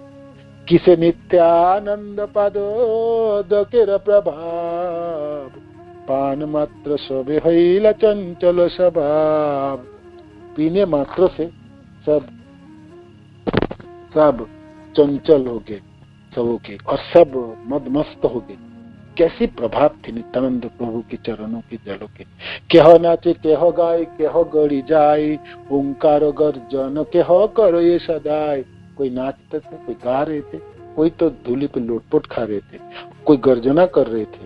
S1: किसे नित्यानंद पादोदकेर प्रभाव, पान मात्र सबे हईला चंचल स्वभाव। पीने मात्र से सब चंचल हो गए सबों के, और सब मदमस्त हो गए। कैसी प्रभाव थी नित्यानंद प्रभु के चरणों के जलों के। केह नाचे केह गाय केह गड़ी जाए, ओंकार गर्जन केह करो ये सदाई। कोई नाचते थे, कोई गा रहे थे, कोई तो धूली पे लोटपोट खा रहे थे, कोई गर्जना कर रहे थे।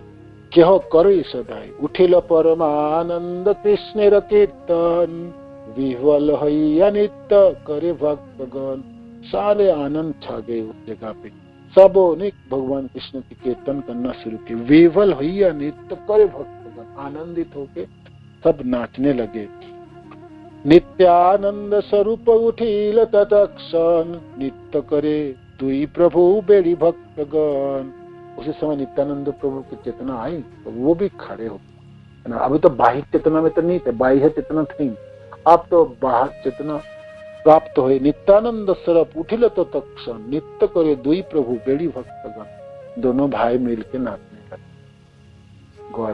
S1: केह करो ये सदाई, उठिल परमानंद कृष्ण कीर्तन, विह्वल हैया नित्य करे भक्तगण। सारे आनंद छा गए उस जगह पे, सबों ने भगवान कृष्ण की कीर्तन करना शुरू किया। विह्वल हैया नित्य करे भक्तगण, आनंदित होके सब नाचने लगे। नित्यानंद स्वरूप उठिल तत्क्षण, नित्य करे दुई प्रभु बेड़ी भक्तगण। उसी समय नित्यानंद प्रभु की चेतना आई तो वो भी खड़े हो ना। अभी तो बाह्य चेतना में तो नहीं थे, बाह्य चेतना थी, अब तो बाह्य चेतना प्राप्त हुए। नित्यानंद स्वरूप उठिल तत्क्षण, नित्य करे दुई प्रभु बेड़ी भक्तगण। दोनों भाई मिलके नाचने लगे। गौर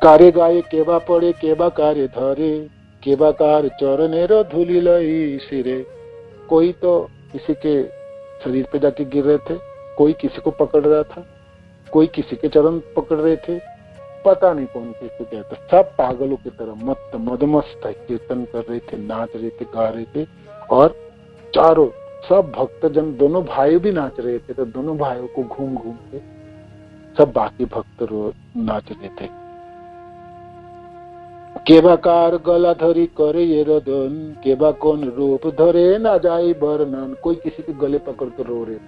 S1: कार्य गाये केबा पड़े केबा कार्य धरे, केबा कार चरणेर धूलि लई सिरे। कोई तो किसी के शरीर पे जाके गिर रहे थे, कोई किसी को पकड़ रहा था, कोई किसी के चरण पकड़ रहे थे, पता नहीं कौन किसको कहता। सब पागलों की तरह मत मदमस्त कीर्तन कर रहे थे, नाच रहे थे, गा रहे थे, और चारों सब भक्तजन दोनों भाई भी नाच रहे थे। तो दोनों भाइयों को घूम घूम के सब बाकी भक्त नाच रहे थे। केबाकार गला धरी करे ये रोदन, केबा कौन रूप धरे ना जाए वर्णन। कोई किसी के गले पकड़ कर रो रहे थे,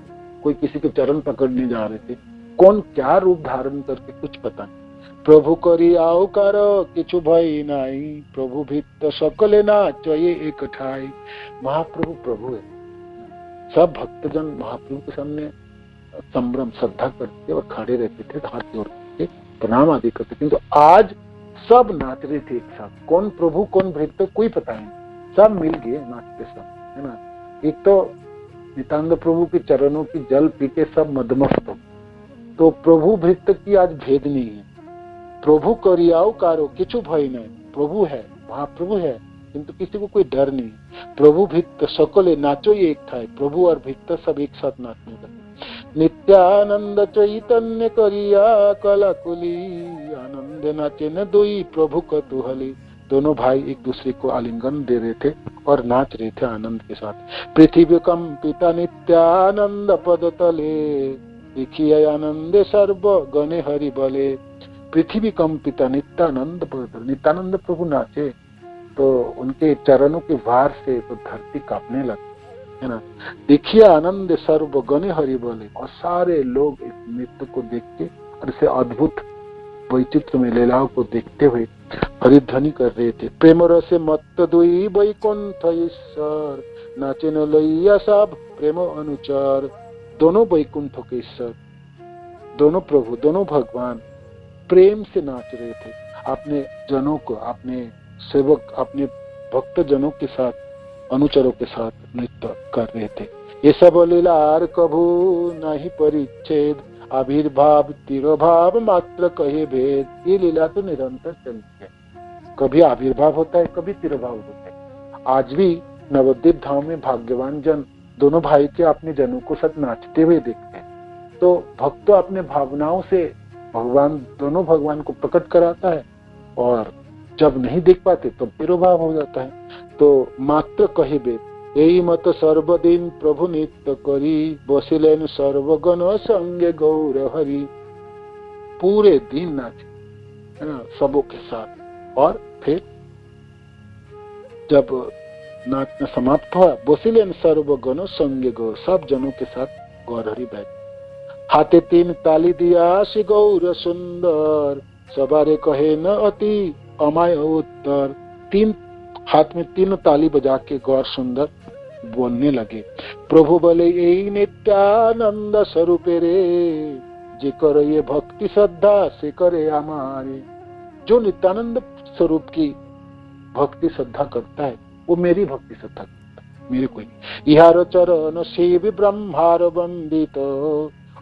S1: कोई किसी के चरण पकड़ने जा रहे थे, कौन क्या रूप धारण करके कुछ पता नहीं। प्रभु करी आओ कर किछु भई नाई, प्रभु भीत सकले नाचये एक ठाई। महाप्रभु प्रभु है, सब भक्तजन महाप्रभु के सामने संभ्रम श्रद्धा करते और खड़े रहते थे, हाथ जोड़ते प्रणाम आदि करते। किंतु आज सब नाच रहे थे एक साथ। कौन प्रभु कौन भक्त कोई पता नहीं, सब मिल गए नाचते सब, है ना। एक तो नित्यानंद प्रभु के चरणों की जल पी के सब मदमस्त हो। तो प्रभु भक्त की आज भेद नहीं है। प्रभु करियाओ कारो किछु भय नहीं, प्रभु है, महाप्रभु है, किंतु किसी को कोई डर नहीं। प्रभु भक्त सकले नाचो ये एक था, प्रभु और भक्त सब एक साथ नाचने लगे। नित्यानंद चैतन्य करिया कलाकुली, आनंद नाचे न दुई प्रभु कतुहली। दोनों भाई एक दूसरे को आलिंगन दे रहे थे और नाच रहे थे आनंद के साथ। पृथ्वी कंपिता नित्यानंद पद तले, लिखिए आनंदे सर्व गणे हरि बले। पृथ्वी कंपिता नित्यानंद प्रभु। नित्यानंद प्रभु नाचे तो उनके चरणों के भार से तो धरती कांपने लगी, है ना। देखिए आनंद सर्व गणे हरि बोले, और सारे लोग इस नृत्य को देख के और इसे अद्भुत वैचित्र में लीलाओं को देखते हुए हरिध्वनि कर रहे थे। प्रेम रसे मत्त दुई वैकुंठ ईश्वर, नाचे न लैया सब प्रेम अनुचार। दोनों वैकुंठों के ईश्वर, दोनों प्रभु, दोनों भगवान प्रेम से नाच रहे थे, अपने जनों को, अपने सेवक, अपने भक्त जनों के साथ, अनुचरों के साथ नृत्य कर रहे थे। ये सब लीलार कभू नहीं परिच्छेद, आविर्भाव तिरोभाव मात्र कहे भेद। ये लीला तो निरंतर चलती है, कभी आविर्भाव होता है, कभी तिरोभाव होता है। आज भी नवद्वीप धाम में भाग्यवान जन दोनों भाई के अपने जनों को साथ नाचते हुए देखते हैं। तो भक्त तो अपने भावनाओं से भगवान, दोनों भगवान को प्रकट कराता है, और जब नहीं देख पाते तो तिरोभाव हो जाता है। तो मात्र कहे भेद, यही मत सर्वदिन प्रभु नित्य करी, बसिलेन सर्वगण संगे गौर हरि। पूरे दिन नाचे, है ना, सबों के साथ। और फिर जब नाचना समाप्त हुआ, बसिलेन सर्वगण संगे गौर, सब जनों के साथ गौर हरि बैठे। हाथे 3 ताली दिया श्री गौर सुंदर, सवारे कहे न अति अमाय उत्तर। 3 हाथ में 3 ताली बजा के गौर सुंदर बोलने लगे। प्रभु बोले यही नित्यानंद स्वरूप रे, जे करे ये भक्ति श्रद्धा से करे हमारे। जो नित्यानंद स्वरूप की भक्ति श्रद्धा करता है वो मेरी भक्ति श्रद्धा करता है, मेरे कोई। इहार चरण शिव ब्रह्मार वंदित,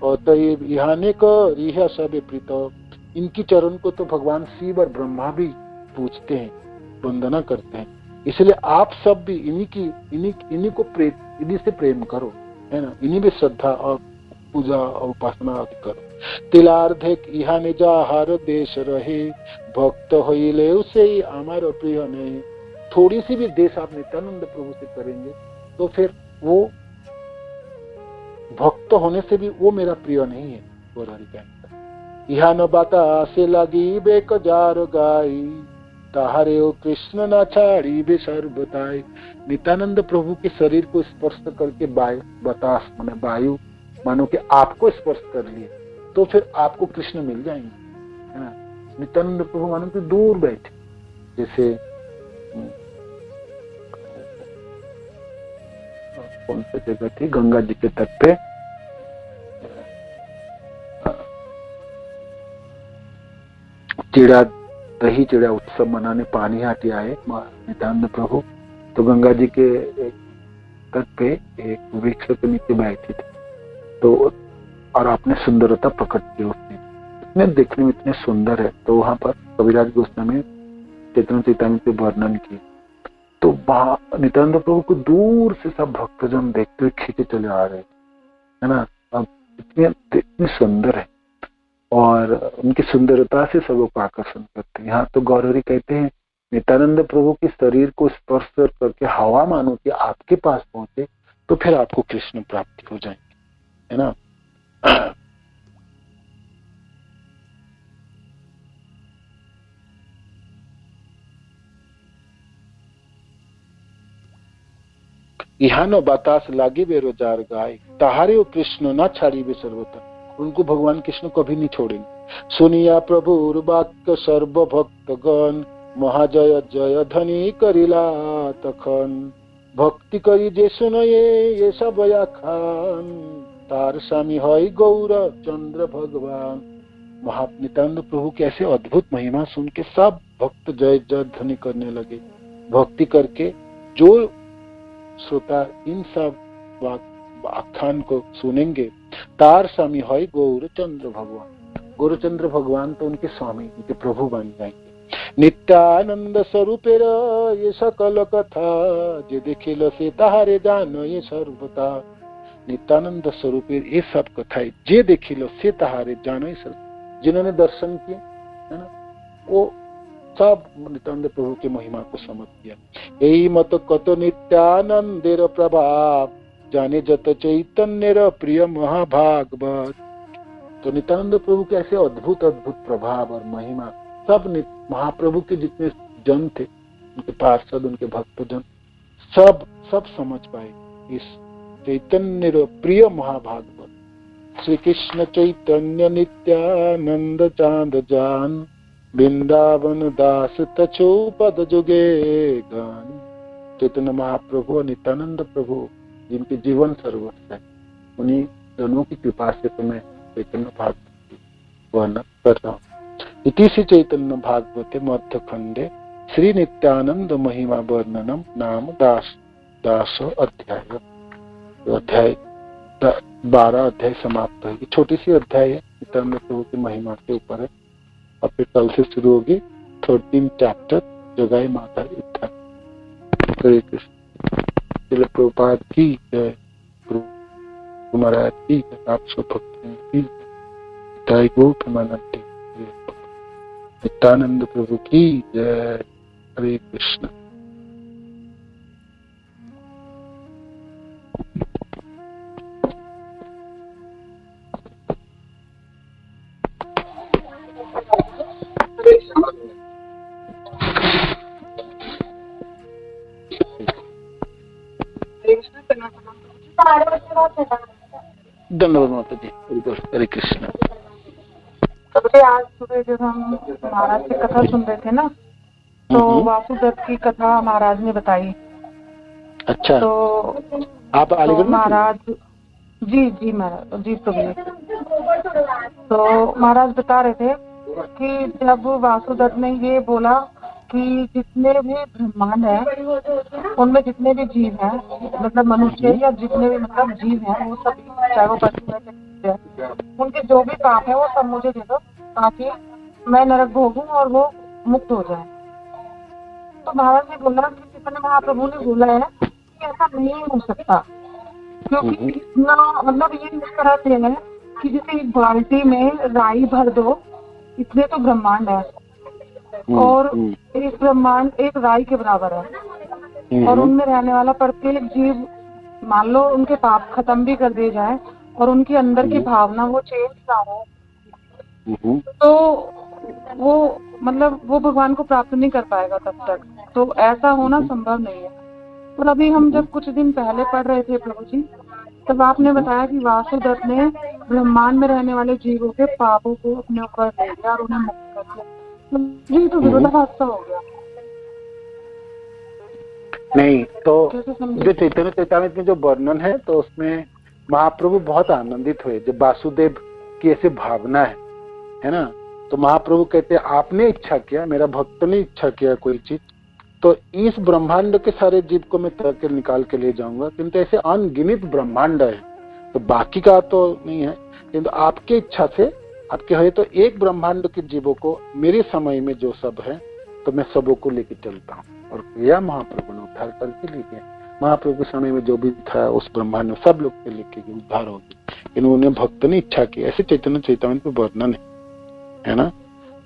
S1: अतएव इहाने कर सब प्रीत। इनकी चरण को तो भगवान शिव और ब्रह्मा भी पूजते हैं, वंदना करते हैं। इसलिए आप सब भी इन्हीं को इन्हीं से प्रेम करो, है ना, इन्हीं में श्रद्धा और पूजा और उपासना करो। तिलार्धेक इहा निजाहार देश रहे, भक्त होइले उसे हमारा प्रिय नहीं। थोड़ी सी भी देश आप नित्यानंद प्रभु से करेंगे तो फिर वो भक्त होने से भी वो मेरा प्रिय नहीं है। गौरहरि कहता, इहा न बाता से लगी बेक जार गाई, ताहरे ओ कृष्ण न छाड़ी बे सर्वताई। नित्यानंद प्रभु के शरीर को स्पर्श करके बतास माने वायु, मानो कि आपको स्पर्श कर लिए तो फिर आपको कृष्ण मिल जाएंगे, है ना। नित्यानंद प्रभु मानो कि दूर बैठे, जैसे कौन सी जगह थी, गंगा जी के तट पे दही चिड़ा उत्सव मनाने पानी हाटी आए नित्यानंद प्रभु। तो गंगा जी के तट पे एक वृक्ष के नीचे बैठे थे, तो और आपने सुंदरता प्रकट की, उसने इतने देखने में इतने सुंदर है। तो वहां पर कविराज गोस्वामी चैतन्य चैतन्य के वर्णन किए। तो नित्यानंद प्रभु को दूर से सब भक्तजन देखते हुए खींचे चले आ रहे, है ना। अब इतने सुंदर है और उनकी सुंदरता से सबों को आकर्षण करते हैं। यहाँ तो गौरहरि कहते हैं नित्यानंद प्रभु के शरीर को स्पर्श करके हवा मानो कि आपके पास पहुंचे तो फिर आपको कृष्ण प्राप्ति हो जाएगी, है ना। यहाँ न बतास लागे बेरोजार गाय, ताहारे ओ कृष्ण न छाड़ी बे सर्वता। उनको भगवान कृष्ण कभी नहीं छोड़ेंगे। सुनिया प्रभु वाक्य सर्व भक्तगण, महाजय जय धनी करिला तखन। भक्ति करी जे सुनये ये सब खान, तार स्वामी है गौर चंद्र भगवान। नित्यानंद प्रभु के ऐसे अद्भुत महिमा सुन के सब भक्त जय जय ध्वनि करने लगे। भक्ति करके जो श्रोता इन सब आख्यान को सुनेंगे, तार स्वामी है गौरचंद्र भगवान। गौरचंद्र भगवान तो उनके स्वामी, उनके प्रभु बन जाएंगे। नित्यानंद स्वरूपेर ये सकल कथा, जे देखिल से ताहारे जान ये सर्वता। नित्यानंद स्वरूपेर ये सब कथाएं, जे देखिल से ताहारे जान ये सर्वता। जिन्होंने दर्शन किए, है ना, वो सब नित्यानंद प्रभु की महिमा को समझ किया। यही मत कत नित्यानंदेर प्रभाव, जाने जत चैतन्येर प्रिय महाभागवत। तो नित्यानंद प्रभु के ऐसे अद्भुत अद्भुत प्रभाव और महिमा सब महाप्रभु के जितने जन थे, उनके पार्षद, उनके भक्तजन सब सब समझ पाए इस चैतन्य प्रिय महाभागवत। श्री कृष्ण चैतन्य नित्यानंद चांद जान, वृंदावन दास तचो पद जुगे गान। चैतन्य महाप्रभु और नित्यानंद प्रभु जिनके जीवन सर्वस्व है, उन्हीं दोनों की कृपा से तो मैं चैतन्य भागवत की वर्णन कर रहा हूँ। इति श्री चैतन्य भागवते मध्य खंडे श्री नित्यानंद महिमा वर्णनम नाम दास अध्याय। अध्याय 12 अध्याय समाप्त होगी। छोटी सी अध्याय है, नित्यानंद प्रभु की महिमा के ऊपर है। और फिर कल से शुरू होगी 13 चैप्टर जगाई माता इत्यादि। हरे कृष्ण। श्रील प्रभुपाद की जय, प्रभु महाराज की जय, आप सब भक्तों की जय, गोपमानंदी नित्यानंद प्रभु की जय। हरे कृष्ण। धन्यवाद माता जी। हरे कृष्ण।
S2: सबसे आज सुबह जब हम महाराज की कथा सुन रहे थे ना, तो वासुदेव की कथा महाराज ने बताई।
S1: अच्छा,
S2: तो
S1: आप अलीगढ़ में
S2: महाराज जी महाराज जी प्रभु। तो महाराज बता रहे थे कि जब वासुदेव ने ये बोला कि जितने भी ब्रह्मांड है उनमें जितने भी जीव हैं, मतलब मनुष्य या जितने भी मतलब जीव हैं, वो सभी चाहे वो पशु है, उनके जो भी पाप है वो सब मुझे दे दो ताकि मैं नरक भोगूं और वो मुक्त हो जाए। तो महाराज ने बोला कि चैतन्य महाप्रभु ने बोला है कि ऐसा नहीं हो सकता, क्योंकि इतना मतलब ये इस तरह से है कि जैसे एक बाल्टी में राई भर दो, इतने तो ब्रह्मांड है और एक ब्रह्मांड एक राई के बराबर है। और उनमें रहने वाला प्रत्येक जीव, मान लो उनके पाप खत्म भी कर दिए जाए और उनके अंदर की भावना वो चेंज ना हो, तो वो मतलब वो भगवान को प्राप्त नहीं कर पाएगा तब तक। तो ऐसा होना संभव नहीं है। और अभी हम जब कुछ दिन पहले पढ़ रहे थे प्रभु जी, तब आपने बताया कि वासुदेव ने ब्रह्मांड में रहने वाले जीवों के पापों को अपने ऊपर ले लिया और उन्हें मुक्त कर दिया। जी तो विरोधाभास हो गया।
S1: नहीं तो जो चैतन्य चैतामृत में जो वर्णन है, तो उसमें महाप्रभु बहुत आनंदित हुए जब वासुदेव की ऐसी भावना है ना। तो महाप्रभु कहते हैं आपने इच्छा किया, मेरा भक्त ने इच्छा किया कोई चीज, तो इस ब्रह्मांड के सारे जीव को मैं तोड़ के निकाल के ले जाऊंगा। किंतु ऐसे अनगिनित ब्रह्मांड है, तो बाकी का तो नहीं है, किंतु आपकी इच्छा से आपके है तो एक ब्रह्मांड के जीवों को मेरे समय में जो सब है तो मैं सबों को लेके चलता हूँ। और यह महाप्रभु ने उद्धार करके ले गया। महाप्रभु के समय में जो भी था उस ब्रह्मांड में सब लोग के लेके उद्धार हो गए। इन्होंने भक्त ने इच्छा की, ऐसे चैतन्य चैतन्य में वर्णन है ना।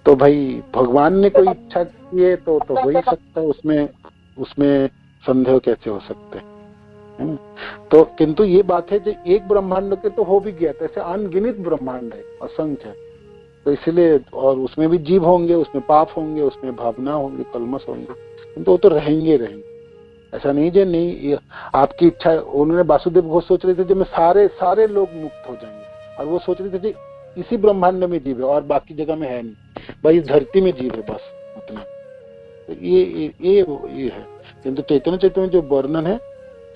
S1: तो भाई भगवान ने कोई इच्छा की है तो हो ही सकता है, उसमें संदेह कैसे हो सकते है ना। तो किंतु ये बात है जो एक ब्रह्मांड के तो हो भी गया था, ऐसे अनगिनित ब्रह्मांड है, असंख्य। तो इसलिए और उसमें भी जीव होंगे, उसमें पाप होंगे, उसमें भावना होंगे, कलमश होंगे, किंतु वो तो रहेंगे। ऐसा नहीं जो नहीं आपकी इच्छा। उन्होंने वासुदेव घोष सोच रहे थे जो मैं सारे लोग मुक्त हो जाएंगे, और वो सोच रहे थे जी इसी ब्रह्मांड में जीव है और बाकी जगह में है नहीं, भाई इस धरती में जीव है बस उतना। तो ये है। किंतु चैतन्य चैतन्य जो वर्णन है,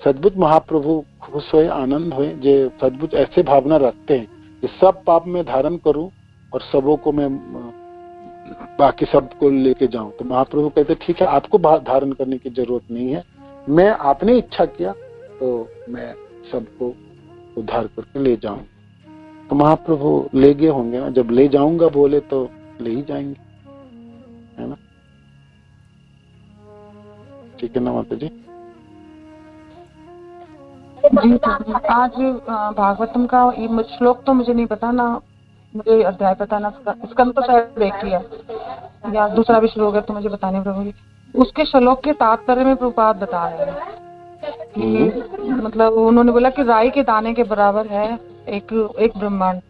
S1: सद्बुद्ध महाप्रभु खुश हुए, आनंद हुए, जो सद्बुद्ध ऐसे भावना रखते हैं कि सब पाप में धारण करूं और सबों को मैं बाकी सबको लेके जाऊं। तो महाप्रभु कहते ठीक है, आपको धारण करने की जरूरत नहीं है, मैं आपने इच्छा किया तो मैं सबको उद्धार करके ले जाऊं। तो महाप्रभु ले गए होंगे ना, जब ले जाऊंगा बोले तो ले ही जाएंगे, है ना। ठीक है ना माता जी।
S2: जी आज भागवतम का श्लोक तो मुझे नहीं पता ना, मुझे अध्याय पता ना, स्कंद तो शायद एक ही है या दूसरा भी श्लोक है तो मुझे बताने प्रभु जी। उसके श्लोक के तात्पर्य में प्रभुपाद बता रहे हैं कि मतलब उन्होंने बोला कि राई के दाने के बराबर है एक ब्रह्मांड।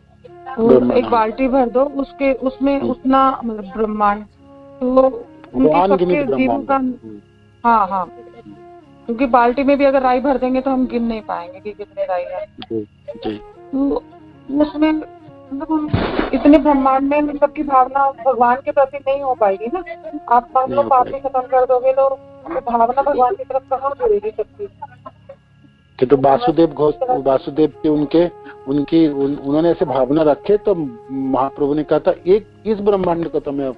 S2: और एक बाल्टी भर दो, उसके उसमें उतना मतलब ब्रह्मांड, तो उनके सबके जीवों का। हाँ हाँ, क्योंकि बाल्टी में भी अगर राई भर देंगे तो हम गिन नहीं पाएंगे कि कितने राई है। तो उसमें मतलब हम इतने ब्रह्मांड में इन सबकी भावना भगवान के प्रति नहीं हो पाएगी ना। आप मान लो पाप भी खत्म कर दोगे तो भावना भगवान की तरफ कहाँ जुड़ेगी सबकी।
S1: तो वासुदेव के उन्होंने ऐसे भावना रखे, तो महाप्रभु ने कहा था एक इस ब्रह्मांड को तो मैं,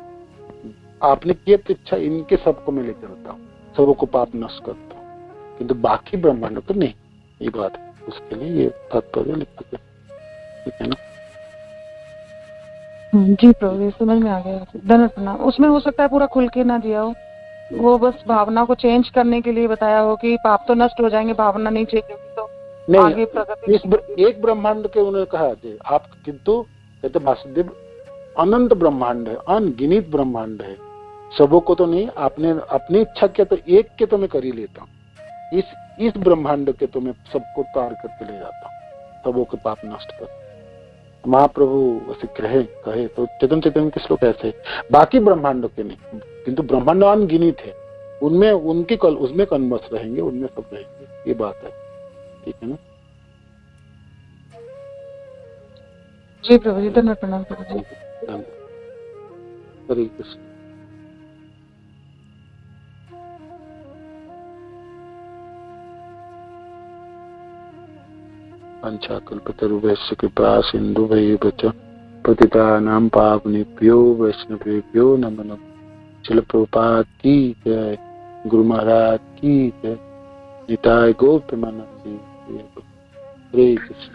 S1: आपने किए तो इच्छा इनके सबको मैं लेकर चलता हूँ, सबों को पाप नष्ट करता हूँ, किंतु बाकी ब्रह्मांड तो नहीं। ये बात है, उसके लिए ये तात्पर्य लिखा गया, ठीक है ना।
S2: जी प्रभु, समझ में आ गया। धन्यवाद प्रणाम। उसमें हो सकता है पूरा खुल के ना दिया हो, वो बस भावना को चेंज करने के लिए बताया हो कि पाप तो नष्ट हो जाएंगे, भावना नहीं चेंज होगी तो
S1: नहीं,
S2: आगे प्रगति।
S1: इस एक ब्रह्मांड के उन्होंने कहा थे आप, किंतु कहते वासुदेव अनंत ब्रह्मांड है, अनगिनित ब्रह्मांड है, सबों को तो नहीं, आपने अपनी इच्छा किया तो एक के तो मैं कर ही लेता हूँ, इस ब्रह्मांड के तो मैं सबको तार करके ले जाता हूँ, सबों के पाप नष्ट कर। महाप्रभु ऐसे कहे तो चेतन के श्लोक ऐसे, बाकी ब्रह्मांडों के नहीं, किंतु ब्रह्मांड अनगिनित है, उनमें उसमें कन्वर्स रहेंगे, उनमें सब रहेंगे, ये बात है, ठीक है ना।
S2: जी प्रभु जी, धन्यवाद प्रणाम प्रभु जी।
S1: हरे कृष्ण। पंचाकल्पतरुभ्यश्च कृपा सिन्धुभ्यैव च पतितानां पावनेभ्यो वैष्णवेभ्यो नमो नमः। श्रील प्रभुपाद की जय, गुरु महाराज की जय, निताय गौर प्रेमानंद जी। हरे कृष्ण।